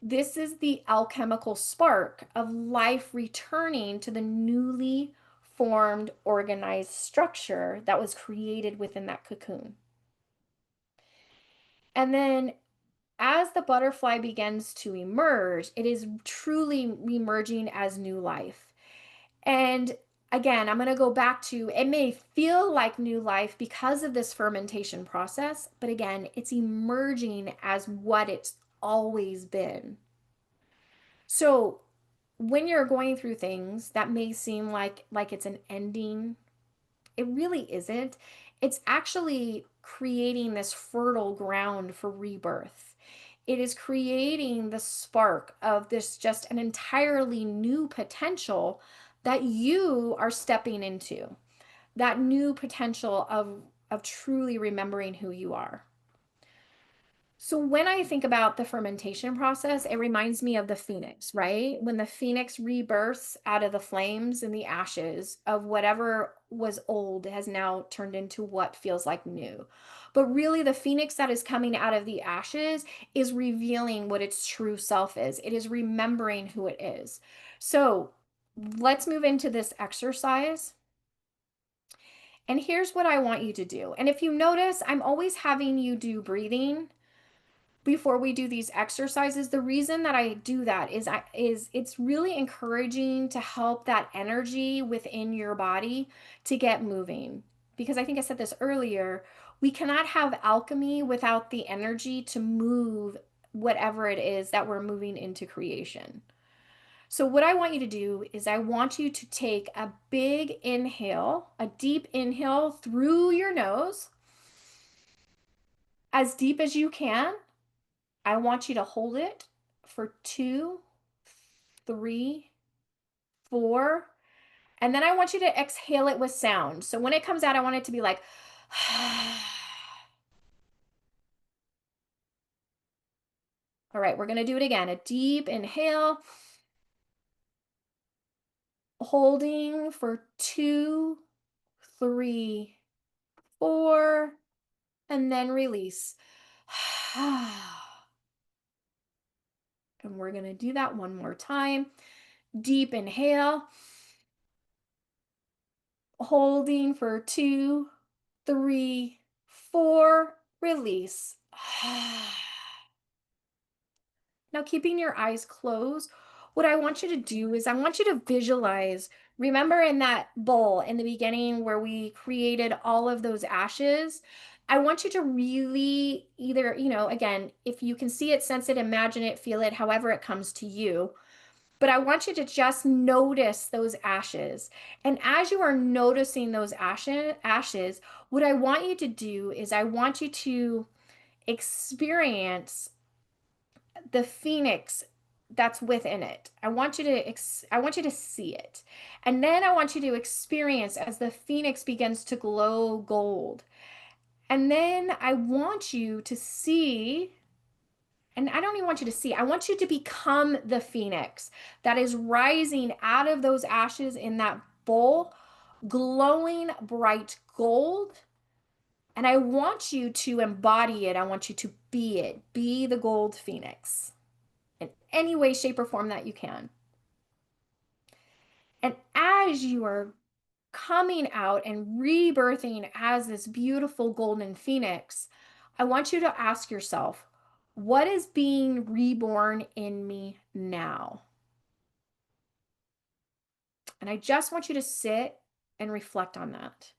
This is the alchemical spark of life returning to the newly formed, organized structure that was created within that cocoon. And then as the butterfly begins to emerge, it is truly emerging as new life. And again, I'm going to go back to it may feel like new life because of this fermentation process, but again, it's emerging as what it's always been. So, when you're going through things that may seem like it's an ending, it really isn't. It's actually creating this fertile ground for rebirth. It is creating the spark of this just an entirely new potential that you are stepping into. That new potential of truly remembering who you are. So when I think about the fermentation process, it reminds me of the phoenix, right? When the phoenix rebirths out of the flames and the ashes of whatever was old has now turned into what feels like new. But really, the phoenix that is coming out of the ashes is revealing what its true self is. It is remembering who it is. So let's move into this exercise. And here's what I want you to do. And if you notice, I'm always having you do breathing before we do these exercises. The reason that I do that is it's really encouraging to help that energy within your body to get moving. Because I think I said this earlier, we cannot have alchemy without the energy to move whatever it is that we're moving into creation. So what I want you to do is I want you to take a big inhale, a deep inhale through your nose, as deep as you can. I want you to hold it for 2, 3, 4, and then I want you to exhale it with sound. So when it comes out, I want it to be like, all right, we're going to do it again. A deep inhale, holding for 2, 3, 4, and then release. And we're going to do that one more time. Deep inhale, holding for 2, 3, 4, release. Now, keeping your eyes closed, what I want you to do is I want you to visualize. Remember in that bowl in the beginning where we created all of those ashes? I want you to really either, again, if you can see it, sense it, imagine it, feel it, however it comes to you. But I want you to just notice those ashes. And as you are noticing those ashes, what I want you to do is I want you to experience the phoenix that's within it. I want you to see it. And then I want you to experience as the phoenix begins to glow gold. And then I want you to see, and I don't even want you to see, I want you to become the phoenix that is rising out of those ashes in that full, glowing, bright gold. And I want you to embody it. I want you to be it. Be the gold phoenix in any way, shape, or form that you can. And as you are coming out and rebirthing as this beautiful golden phoenix, I want you to ask yourself, what is being reborn in me now? And I just want you to sit and reflect on that.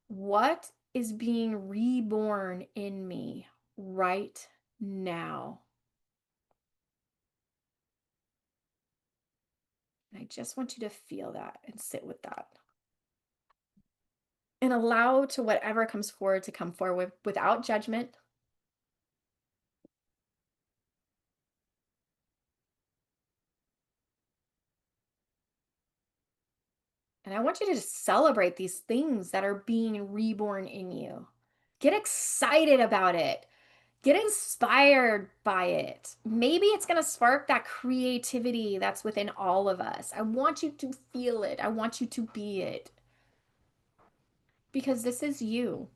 What is being reborn in me right now? And I just want you to feel that and sit with that. And allow to whatever comes forward to come forward without judgment. And I want you to just celebrate these things that are being reborn in you. Get excited about it. Get inspired by it. Maybe it's going to spark that creativity that's within all of us. I want you to feel it. I want you to be it. Because this is you.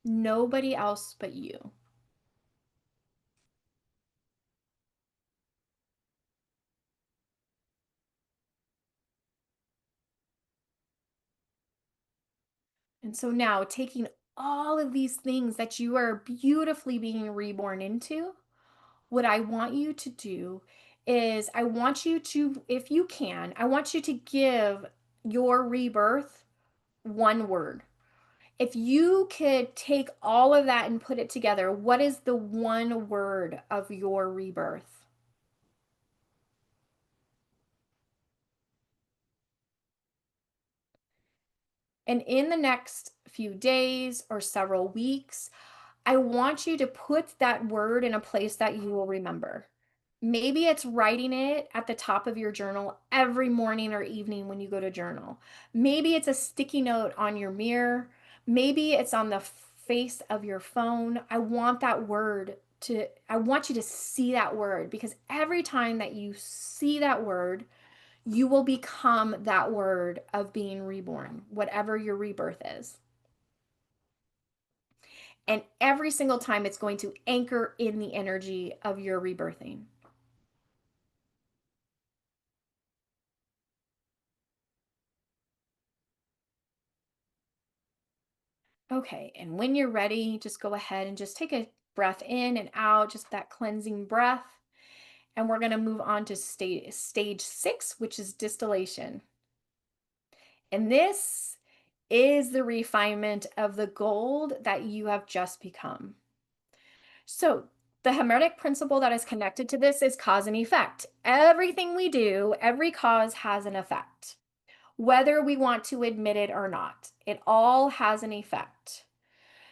Nobody else but you. And so now, taking all of these things that you are beautifully being reborn into, what I want you to do is I want you to, if you can, I want you to give your rebirth one word. If you could take all of that and put it together, what is the one word of your rebirth? And in the next few days or several weeks, I want you to put that word in a place that you will remember. Maybe it's writing it at the top of your journal every morning or evening when you go to journal. Maybe it's a sticky note on your mirror. Maybe it's on the face of your phone. I want you to see that word because every time that you see that word, you will become that word of being reborn, whatever your rebirth is. And every single time it's going to anchor in the energy of your rebirthing. Okay, and when you're ready, just go ahead and just take a breath in and out, just that cleansing breath. And we're going to move on to stage 6, which is distillation. And this is the refinement of the gold that you have just become. So, the Hermetic principle that is connected to this is cause and effect. Everything we do, every cause has an effect, whether we want to admit it or not. It all has an effect.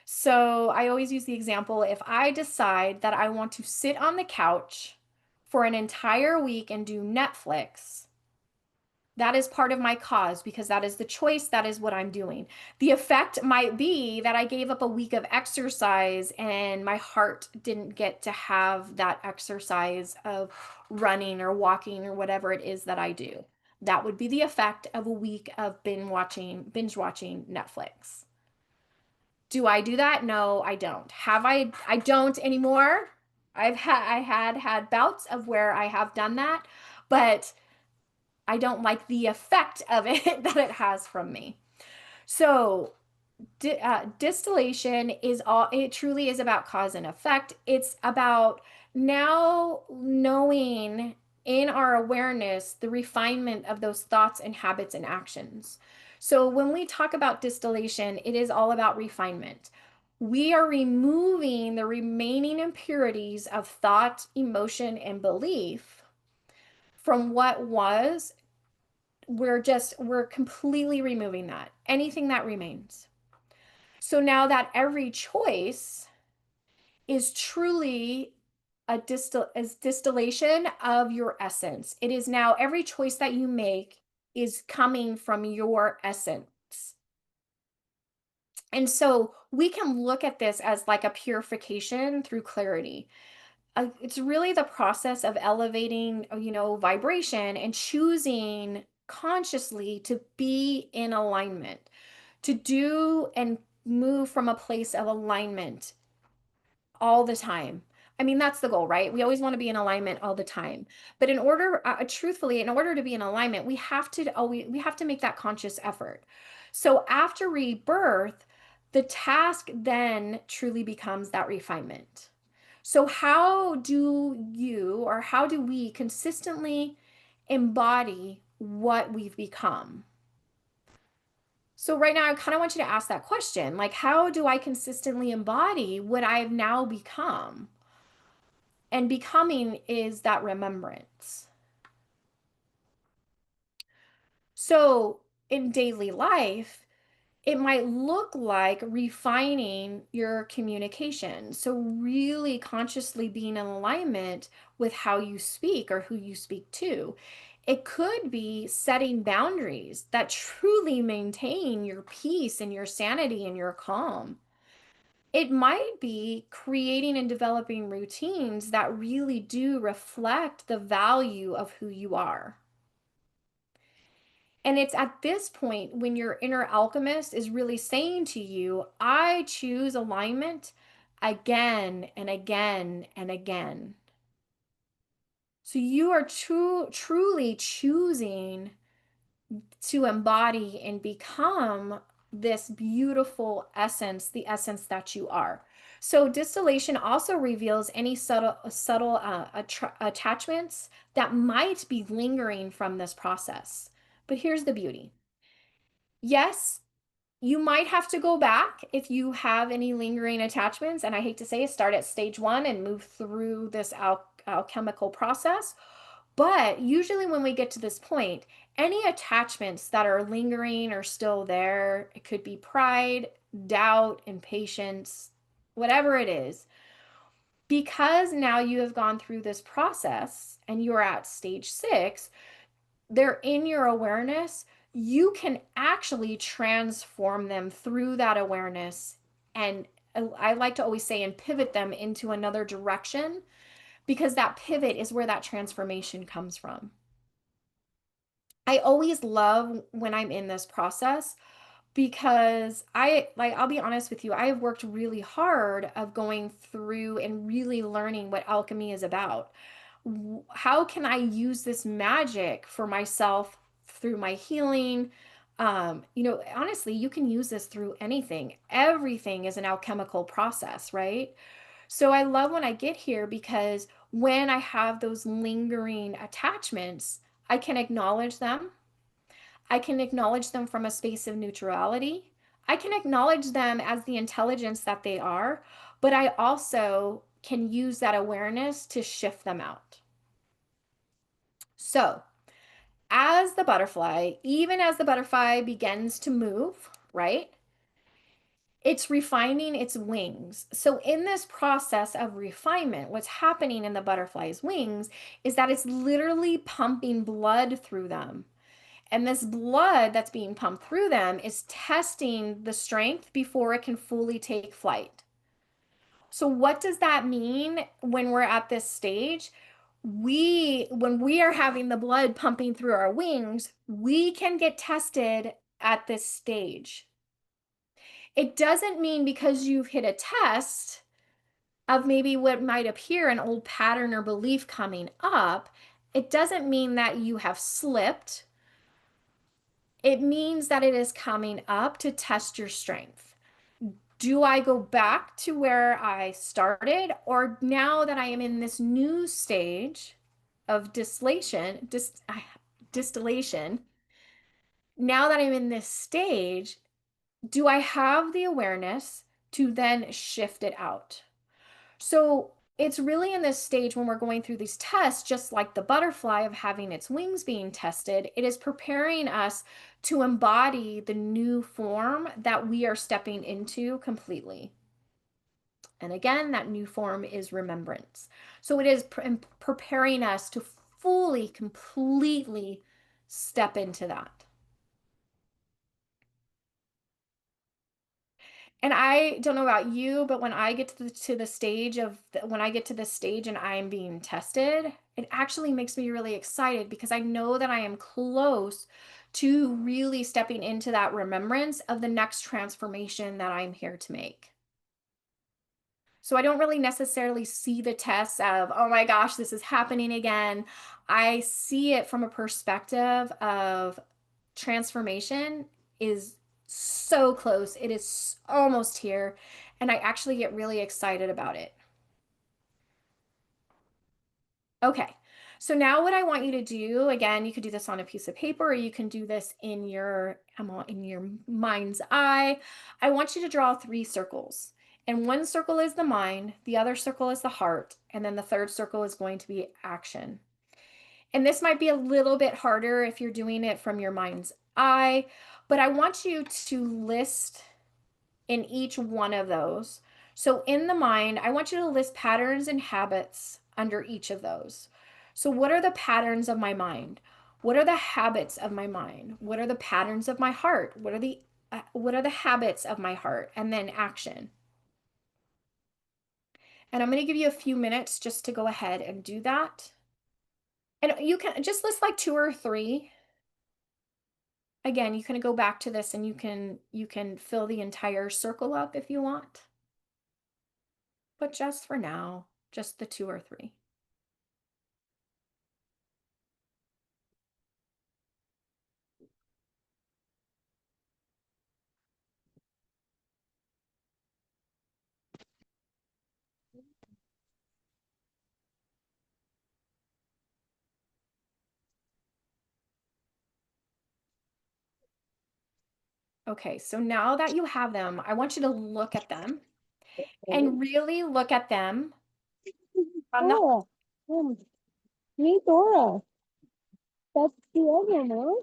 So I always use the example, if I decide that I want to sit on the couch for an entire week and do Netflix, that is part of my cause because that is the choice. That is what I'm doing. The effect might be that I gave up a week of exercise and my heart didn't get to have that exercise of running or walking or whatever it is that I do. That would be the effect of a week of binge watching Netflix. Do I do that? No, I don't. I don't anymore. I had bouts of where I have done that, but I don't like the effect of it that it has from me. So distillation is all, it truly is about cause and effect. It's about now knowing in our awareness the refinement of those thoughts and habits and actions. So when we talk about distillation, it is all about refinement. We are removing the remaining impurities of thought, emotion, and belief from what was. We're completely removing that, anything that remains. So now that every choice is truly distillation of your essence. It is now every choice that you make is coming from your essence. And so we can look at this as like a purification through clarity. It's really the process of elevating, vibration and choosing consciously to be in alignment, to do and move from a place of alignment all the time. I mean, that's the goal, right? We always want to be in alignment all the time. But in order, truthfully, in order to be in alignment, we have to make that conscious effort. So after rebirth, the task then truly becomes that refinement. So how do we consistently embody what we've become? So right now, I kind of want you to ask that question, like, how do I consistently embody what I've now become? And becoming is that remembrance. So in daily life, it might look like refining your communication. So, really consciously being in alignment with how you speak or who you speak to. It could be setting boundaries that truly maintain your peace and your sanity and your calm. It might be creating and developing routines that really do reflect the value of who you are. And it's at this point when your inner alchemist is really saying to you, I choose alignment again and again and again. So you are truly choosing to embody and become this beautiful essence, the essence that you are. So distillation also reveals any subtle attachments that might be lingering from this process. But here's the beauty. Yes, you might have to go back if you have any lingering attachments. And I hate to say it, start at stage one and move through this alchemical process. But usually, when we get to this point, any attachments that are lingering or still there, it could be pride, doubt, impatience, whatever it is, because now you have gone through this process and you're at stage six, they're in your awareness. You can actually transform them through that awareness. And I like to always say, and pivot them into another direction, because that pivot is where that transformation comes from. I always love when I'm in this process because I'll be honest with you, I have worked really hard of going through and really learning what alchemy is about. How can I use this magic for myself through my healing? Honestly, you can use this through anything. Everything is an alchemical process, right? So I love when I get here because when I have those lingering attachments, I can acknowledge them. I can acknowledge them from a space of neutrality. I can acknowledge them as the intelligence that they are, but I also can use that awareness to shift them out. So, even as the butterfly begins to move, right? It's refining its wings. So, in this process of refinement, what's happening in the butterfly's wings is that it's literally pumping blood through them. And this blood that's being pumped through them is testing the strength before it can fully take flight. So, what does that mean when we're at this stage? When we are having the blood pumping through our wings, we can get tested at this stage. It doesn't mean because you've hit a test of maybe what might appear an old pattern or belief coming up, it doesn't mean that you have slipped. It means that it is coming up to test your strength. Do I go back to where I started? Or now that I am in this new stage of distillation, now that I'm in this stage, do I have the awareness to then shift it out? So it's really in this stage when we're going through these tests, just like the butterfly of having its wings being tested, it is preparing us to embody the new form that we are stepping into completely. And again, that new form is remembrance. So it is preparing us to fully, completely step into that. And I don't know about you, but when I get to the stage of when I get to this stage and I am being tested, it actually makes me really excited because I know that I am close to really stepping into that remembrance of the next transformation that I'm here to make. So I don't really necessarily see the tests of, oh my gosh, this is happening again. I see it from a perspective of transformation is so close. It is almost here. And I actually get really excited about it. Okay. So now what I want you to do, again, you could do this on a piece of paper or you can do this in your mind's eye. I want you to draw 3 circles. And one circle is the mind, the other circle is the heart, and then the third circle is going to be action. And this might be a little bit harder if you're doing it from your mind's eye, but I want you to list in each one of those. So in the mind, I want you to list patterns and habits under each of those. So what are the patterns of my mind? What are the habits of my mind? What are the patterns of my heart? What are the habits of my heart? And then action. And I'm going to give you a few minutes just to go ahead and do that. And you can just list like 2 or 3. Again, you can go back to this and you can fill the entire circle up if you want. But just for now, just the 2 or 3. Okay, so now that you have them, I want you to look at them and really look at them from the Dora. Me, Dora. That's the other one.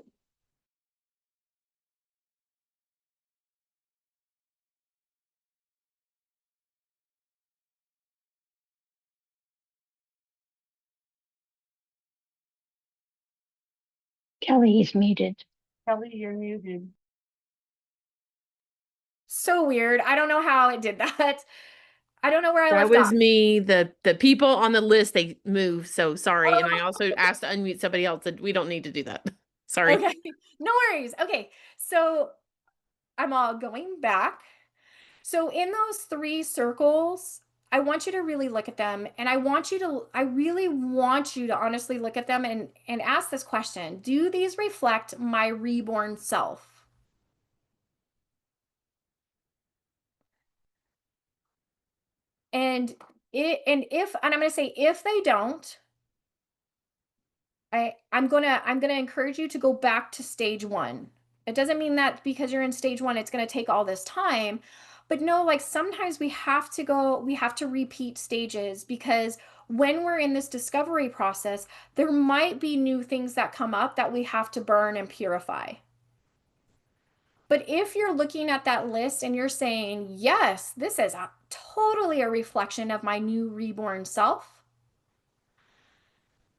Kelly is muted. Kelly, you're muted. so weird. I don't know how it did that. I don't know where I That left was off. me. The people on the list, they moved, so sorry. And I also asked to unmute somebody else, that we don't need to do that. Sorry. Okay, no worries. Okay, so I'm all going back. So in those 3 circles, I want you to really look at them and I really want you to honestly look at them and ask this question. Do these reflect my reborn self? And I'm going to say if they don't, I'm gonna encourage you to go back to stage 1. It doesn't mean that because you're in stage 1, it's gonna take all this time. But no, like sometimes we have to repeat stages because when we're in this discovery process, there might be new things that come up that we have to burn and purify. But if you're looking at that list and you're saying, yes, this is totally a reflection of my new reborn self,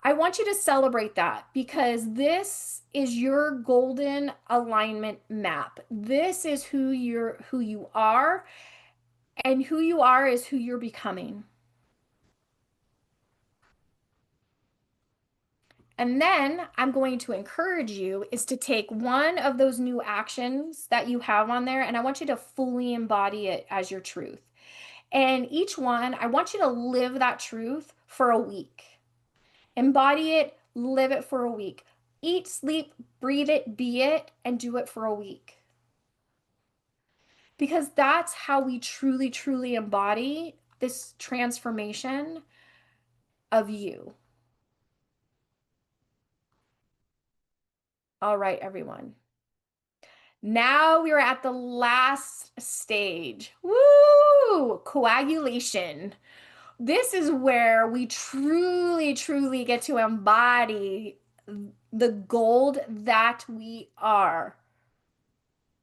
I want you to celebrate that because this is your golden alignment map. This is who you are, and who you are is who you're becoming. And then I'm going to encourage you is to take one of those new actions that you have on there, and I want you to fully embody it as your truth. And each one, I want you to live that truth for a week. Embody it, live it for a week. Eat, sleep, breathe it, be it, and do it for a week. Because that's how we truly, truly embody this transformation of you. All right, everyone. Now we are at the last stage. Woo! Coagulation. This is where we truly, truly get to embody the gold that we are.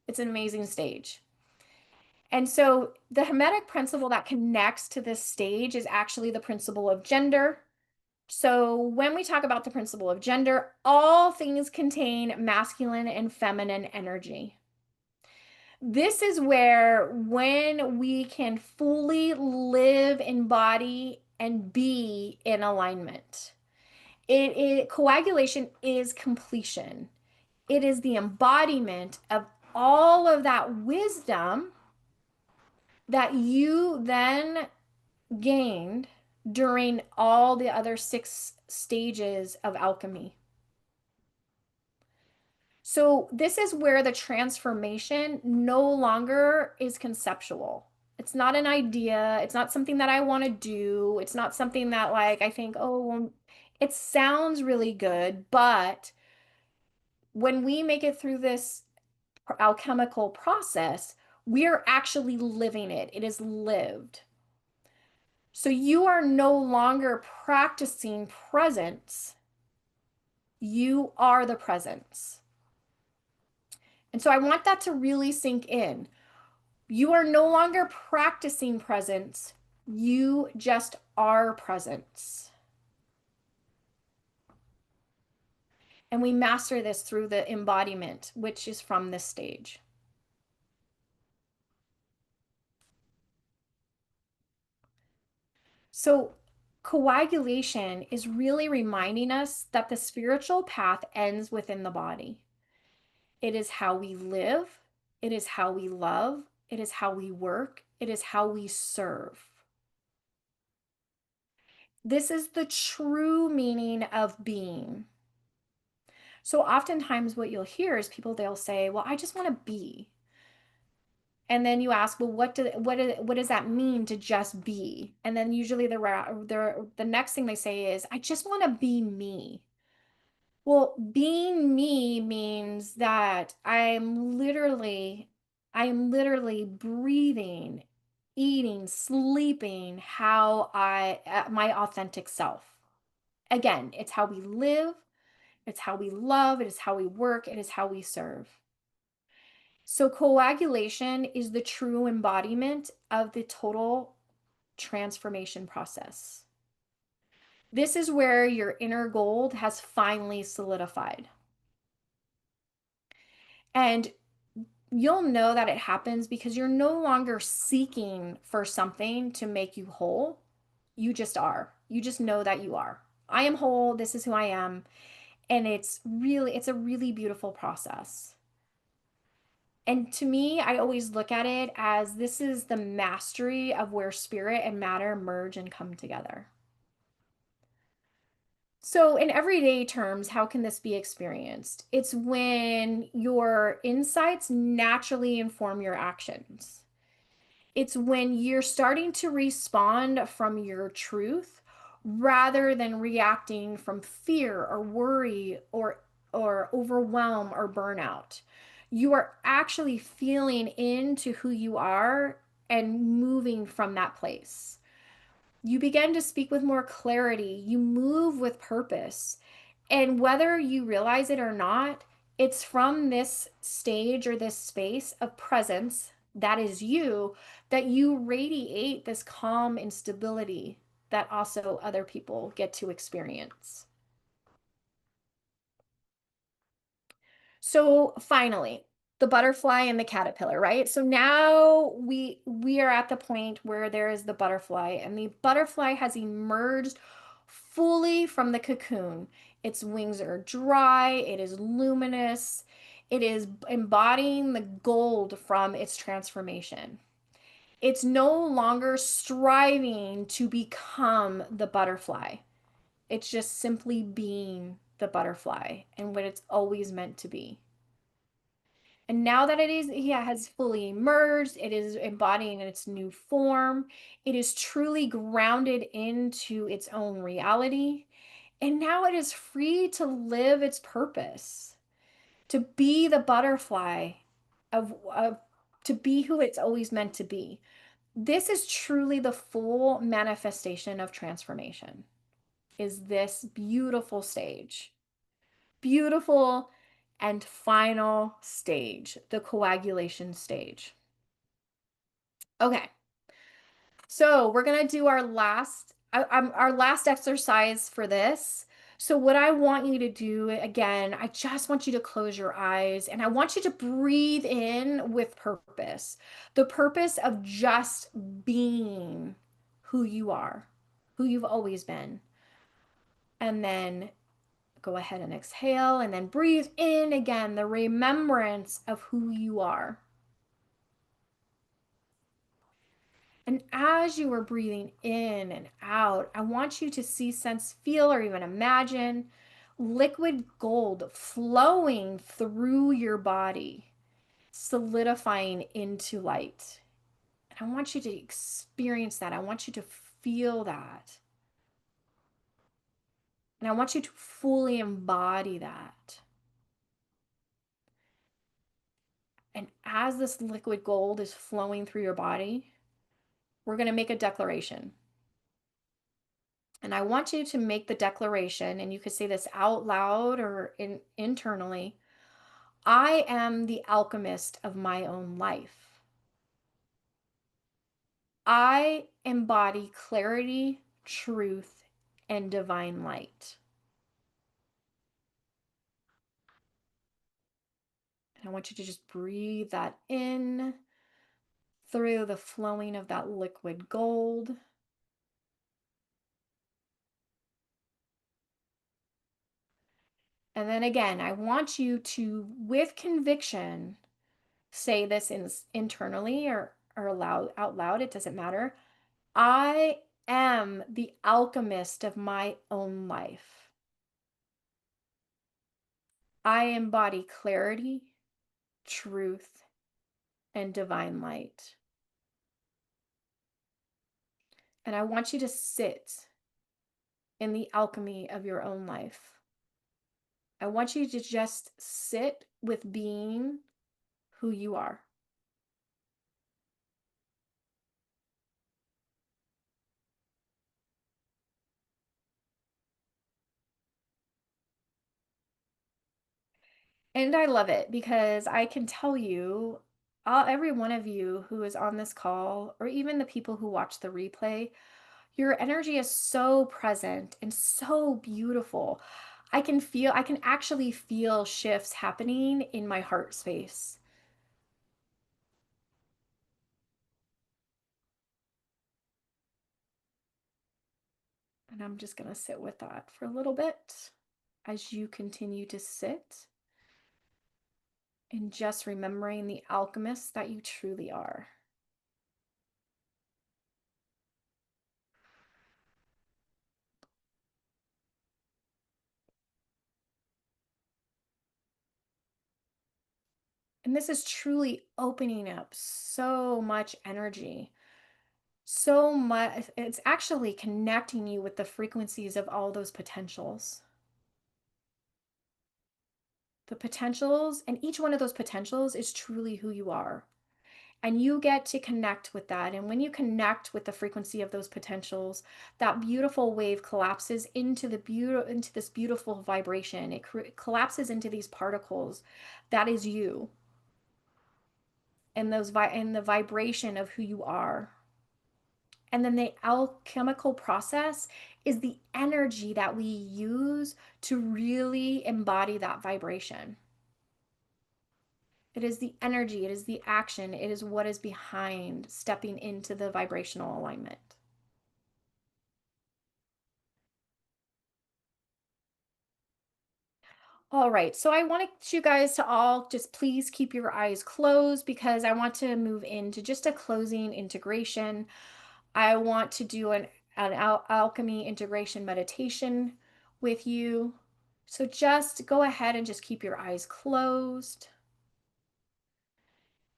It's an amazing stage. And so the Hermetic principle that connects to this stage is actually the principle of gender. So when we talk about the principle of gender, all things contain masculine and feminine energy. This is where when we can fully live, embody, and be in alignment. Coagulation is completion. It is the embodiment of all of that wisdom that you then gained during all the other 6 stages of alchemy. So this is where the transformation no longer is conceptual. It's not an idea. It's not something that I want to do. It's not something that like I think, oh, well, it sounds really good, but when we make it through this alchemical process, we're actually living it. It is lived. So you are no longer practicing presence. You are the presence. And so I want that to really sink in. You are no longer practicing presence. You just are presence. And we master this through the embodiment, which is from this stage. So coagulation is really reminding us that the spiritual path ends within the body. It is how we live. It is how we love. It is how we work. It is how we serve. This is the true meaning of being. So oftentimes what you'll hear is people, they'll say, well, I just want to be. And then you ask, well, what does that mean to just be? And then usually the next thing they say is, I just want to be me. Well, being me means that I am literally breathing, eating, sleeping my authentic self. Again, it's how we live, it's how we love, it is how we work, it is how we serve. So coagulation is the true embodiment of the total transformation process. This is where your inner gold has finally solidified. And you'll know that it happens because you're no longer seeking for something to make you whole. You just are. You just know that you are. I am whole. This is who I am. And it's a really beautiful process. And to me, I always look at it as this is the mastery of where spirit and matter merge and come together. So, in everyday terms, how can this be experienced? It's when your insights naturally inform your actions. It's when you're starting to respond from your truth rather than reacting from fear or worry or overwhelm or burnout. You are actually feeling into who you are and moving from that place. You begin to speak with more clarity. You move with purpose. And whether you realize it or not, it's from this stage or this space of presence that is you that you radiate this calm and stability that also other people get to experience. So finally, the butterfly and the caterpillar, right? So now we are at the point where there is the butterfly, and the butterfly has emerged fully from the cocoon. Its wings are dry, it is luminous, it is embodying the gold from its transformation. It's no longer striving to become the butterfly. It's just simply being the butterfly and what it's always meant to be. And now that has fully emerged, it is embodying its new form. It is truly grounded into its own reality. And now it is free to live its purpose, to be the butterfly of to be who it's always meant to be. This is truly the full manifestation of transformation, is this beautiful stage. Beautiful and final stage, the coagulation stage. Okay, so we're gonna do our last exercise for this. So what I want you to do, again, I just want you to close your eyes and I want you to breathe in with purpose. The purpose of just being who you are, who you've always been. And then go ahead and exhale and then breathe in again, the remembrance of who you are. And as you are breathing in and out, I want you to see, sense, feel, or even imagine liquid gold flowing through your body, solidifying into light. And I want you to experience that. I want you to feel that. And I want you to fully embody that. And as this liquid gold is flowing through your body, we're going to make a declaration. And I want you to make the declaration, and you could say this out loud or internally. I am the alchemist of my own life. I embody clarity, truth, and divine light. And I want you to just breathe that in through the flowing of that liquid gold. And then again, I want you to, with conviction, say this internally or out loud, it doesn't matter. I am the alchemist of my own life. I embody clarity, truth, and divine light. And I want you to sit in the alchemy of your own life. I want you to just sit with being who you are. And I love it because I can tell you, every one of you who is on this call, or even the people who watch the replay, your energy is so present and so beautiful. I can actually feel shifts happening in my heart space. And I'm just going to sit with that for a little bit as you continue to sit and just remembering the alchemist that you truly are. And this is truly opening up so much energy. So much, it's actually connecting you with the frequencies of all those potentials. The potentials, and each one of those potentials is truly who you are. And you get to connect with that. And when you connect with the frequency of those potentials, that beautiful wave collapses into into this beautiful vibration. It collapses into these particles. That is you. And and the vibration of who you are. And then the alchemical process is the energy that we use to really embody that vibration. It is the energy, it is the action, it is what is behind stepping into the vibrational alignment. All right, so I want you guys to all just please keep your eyes closed because I want to move into just a closing integration. I want to do an alchemy integration meditation with you. So just go ahead and just keep your eyes closed.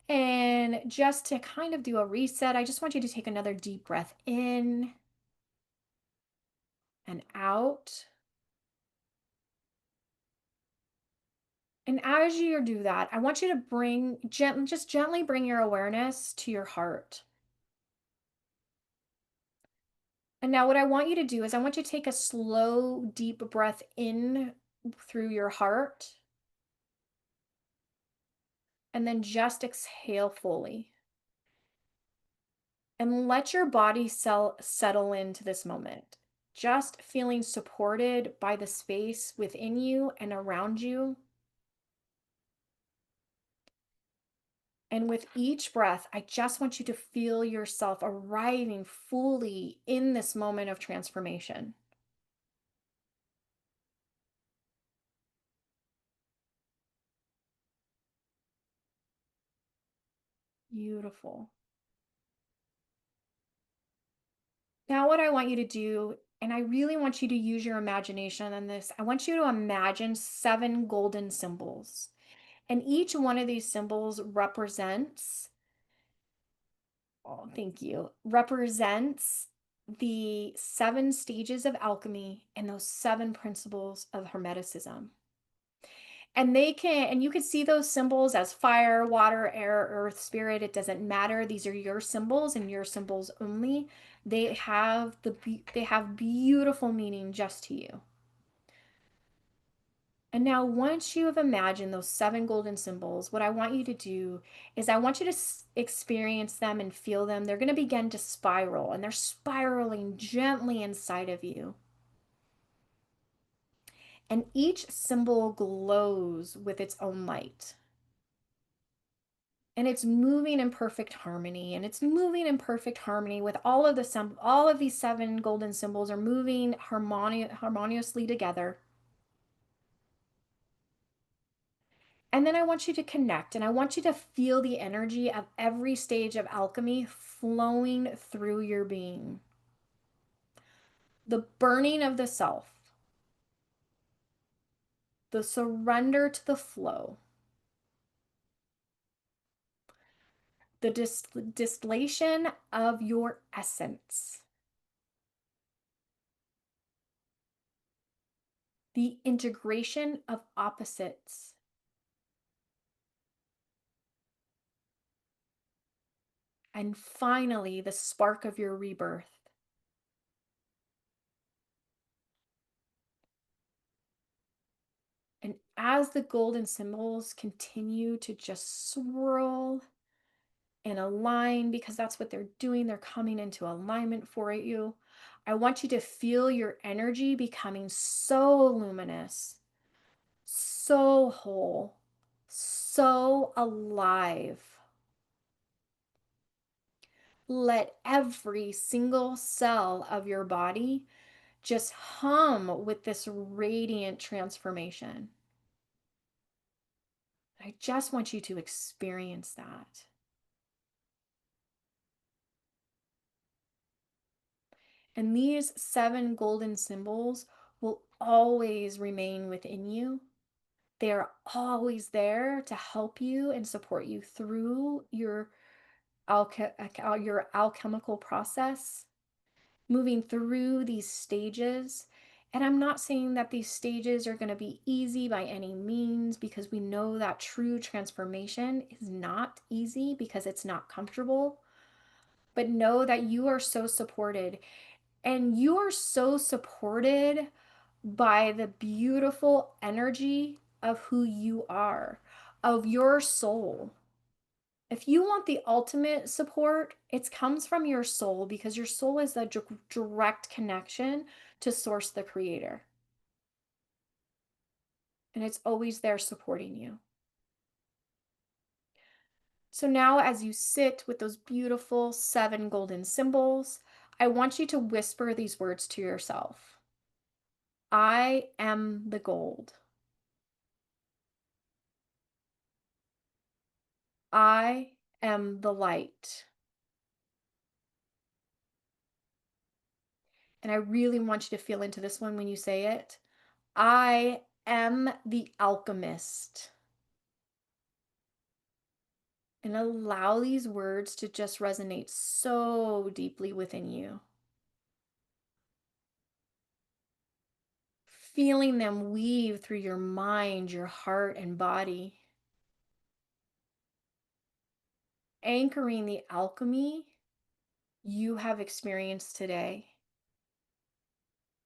And just to kind of do a reset, I just want you to take another deep breath in and out. And as you do that, I want you to just gently bring your awareness to your heart. And now what I want you to do is I want you to take a slow, deep breath in through your heart and then just exhale fully. And let your body settle into this moment. just feeling supported by the space within you and around you. And with each breath, I just want you to feel yourself arriving fully in this moment of transformation. Beautiful. Now, what I want you to do, and I really want you to use your imagination on this, I want you to imagine 7 golden symbols. And each one of these symbols represents, oh, thank you, represents the 7 stages of alchemy and those 7 principles of hermeticism. And you can see those symbols as fire, water, air, earth, spirit. It doesn't matter. These are your symbols and your symbols only. They have beautiful meaning just to you. And now, once you have imagined those 7 golden symbols, what I want you to do is I want you to experience them and feel them. They're going to begin to spiral, and they're spiraling gently inside of you. And each symbol glows with its own light. And it's moving in perfect harmony, and it's moving in perfect harmony with all of these 7 golden symbols are moving harmoniously together. And then I want you to connect, and I want you to feel the energy of every stage of alchemy flowing through your being. The burning of the self, the surrender to the flow, the distillation of your essence, the integration of opposites, and finally, the spark of your rebirth. And as the golden symbols continue to just swirl and align, because that's what they're doing, they're coming into alignment for you. I want you to feel your energy becoming so luminous, so whole, so alive. Let every single cell of your body just hum with this radiant transformation. I just want you to experience that. And these 7 golden symbols will always remain within you. They are always there to help you and support you through your alchemical process, moving through these stages. And I'm not saying that these stages are going to be easy by any means, because we know that true transformation is not easy because it's not comfortable. But know that you are so supported, and you are so supported by the beautiful energy of who you are, of your soul. If you want the ultimate support, it comes from your soul, because your soul is the direct connection to Source, the Creator. And it's always there supporting you. So now, as you sit with those beautiful 7 golden symbols, I want you to whisper these words to yourself. I am the gold. I am the light. And I really want you to feel into this one when you say it. I am the alchemist. And allow these words to just resonate so deeply within you. Feeling them weave through your mind, your heart, and body. Anchoring the alchemy you have experienced today,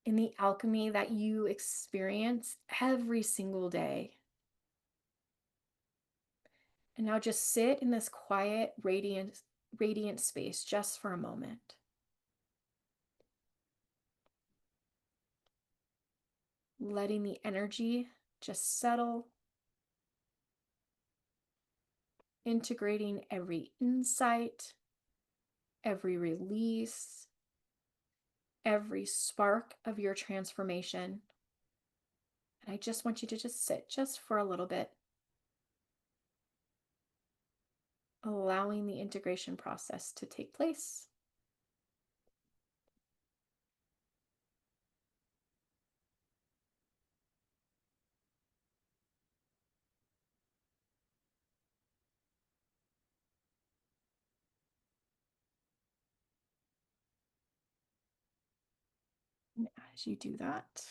in the alchemy that you experience every single day. And now just sit in this quiet, radiant space just for a moment. letting the energy just settle, integrating every insight, every release, every spark of your transformation. And I just want you to just sit just for a little bit, allowing the integration process to take place. And as you do that,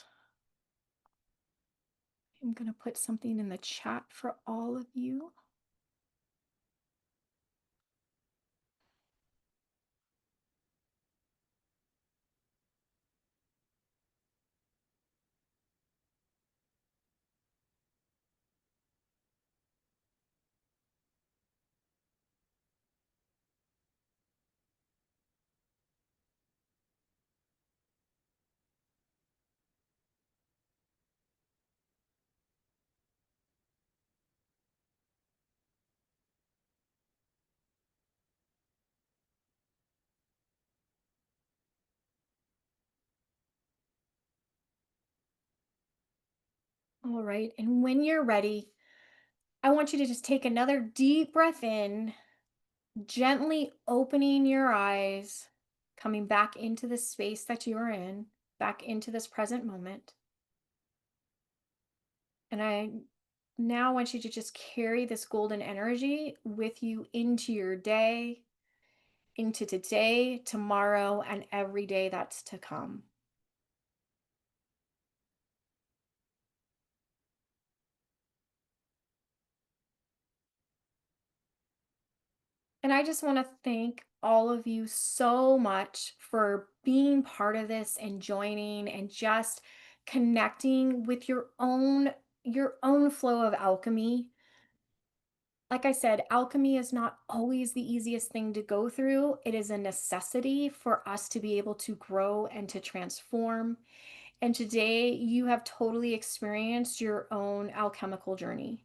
I'm going to put something in the chat for all of you. All right. And when you're ready, I want you to just take another deep breath in, gently opening your eyes, coming back into the space that you are in, back into this present moment. And I now want you to just carry this golden energy with you into your day, into today, tomorrow, and every day that's to come. And I just want to thank all of you so much for being part of this and joining and just connecting with your own flow of alchemy. Like I said, alchemy is not always the easiest thing to go through. It is a necessity for us to be able to grow and to transform. And today you have totally experienced your own alchemical journey.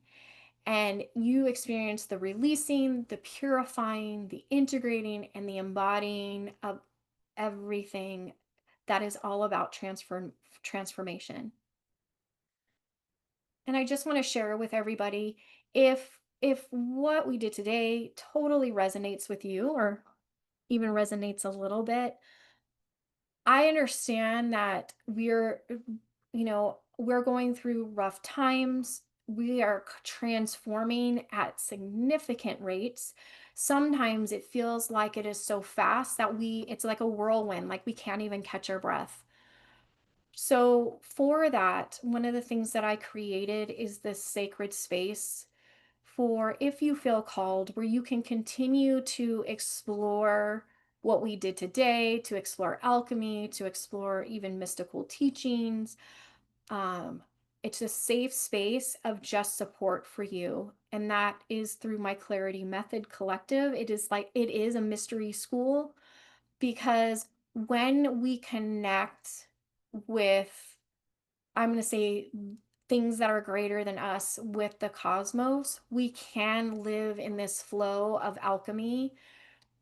And you experience the releasing, the purifying, the integrating, and the embodying of everything that is all about transformation. And I just want to share with everybody, if what we did today totally resonates with you or even resonates a little bit, I understand that we're going through rough times. We are transforming at significant rates. Sometimes it feels like it is so fast that it's like a whirlwind, like we can't even catch our breath. So, for that, one of the things that I created is this sacred space for if you feel called, where you can continue to explore what we did today, to explore alchemy, to explore even mystical teachings. Um, it's a safe space of just support for you. And that is through my Clarity Method Collective. It is a mystery school because when we connect with, I'm going to say, things that are greater than us with the cosmos, we can live in this flow of alchemy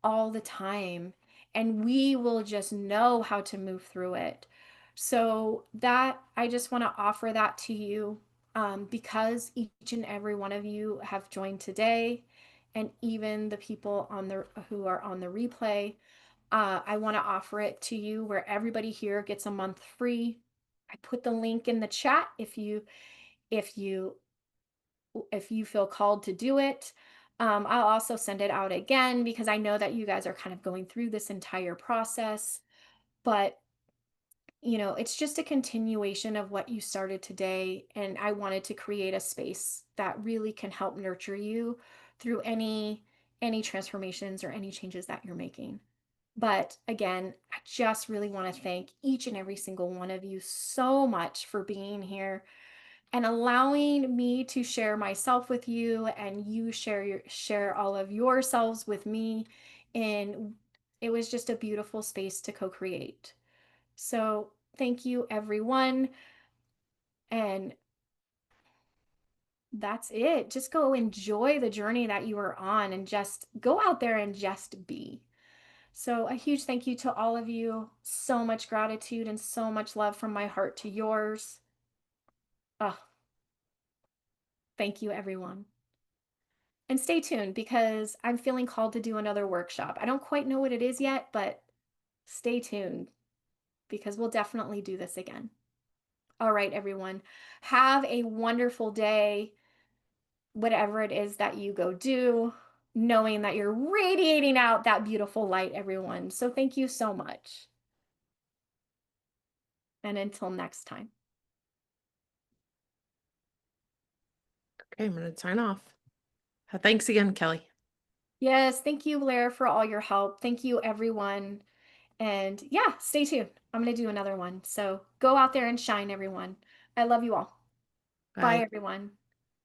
all the time. And we will just know how to move through it. So, that I just want to offer that to you because each and every one of you have joined today, and even the people who are on the replay. I want to offer it to you where everybody here gets a month free. I put the link in the chat if you if you feel called to do it. I'll also send it out again because I know that you guys are kind of going through this entire process, but it's just a continuation of what you started today. And I wanted to create a space that really can help nurture you through any transformations or any changes that you're making. But again, I just really want to thank each and every single one of you so much for being here and allowing me to share myself with you, and you share all of yourselves with me. And it was just a beautiful space to co-create. So thank you, everyone. And that's it. Just go enjoy the journey that you are on and just go out there and just be. So, a huge thank you to all of you. So much gratitude and so much love from my heart to yours. Oh, thank you, everyone. And stay tuned because I'm feeling called to do another workshop. I don't quite know what it is yet, but stay tuned because we'll definitely do this again. All right, everyone. Have a wonderful day, whatever it is that you go do, knowing that you're radiating out that beautiful light, everyone. So thank you so much. And until next time. Okay, I'm going to sign off. Thanks again, Kelly. Yes, thank you, Blair, for all your help. Thank you, everyone. And yeah, stay tuned. I'm going to do another one. So go out there and shine, everyone. I love you all. Bye, Bye. everyone.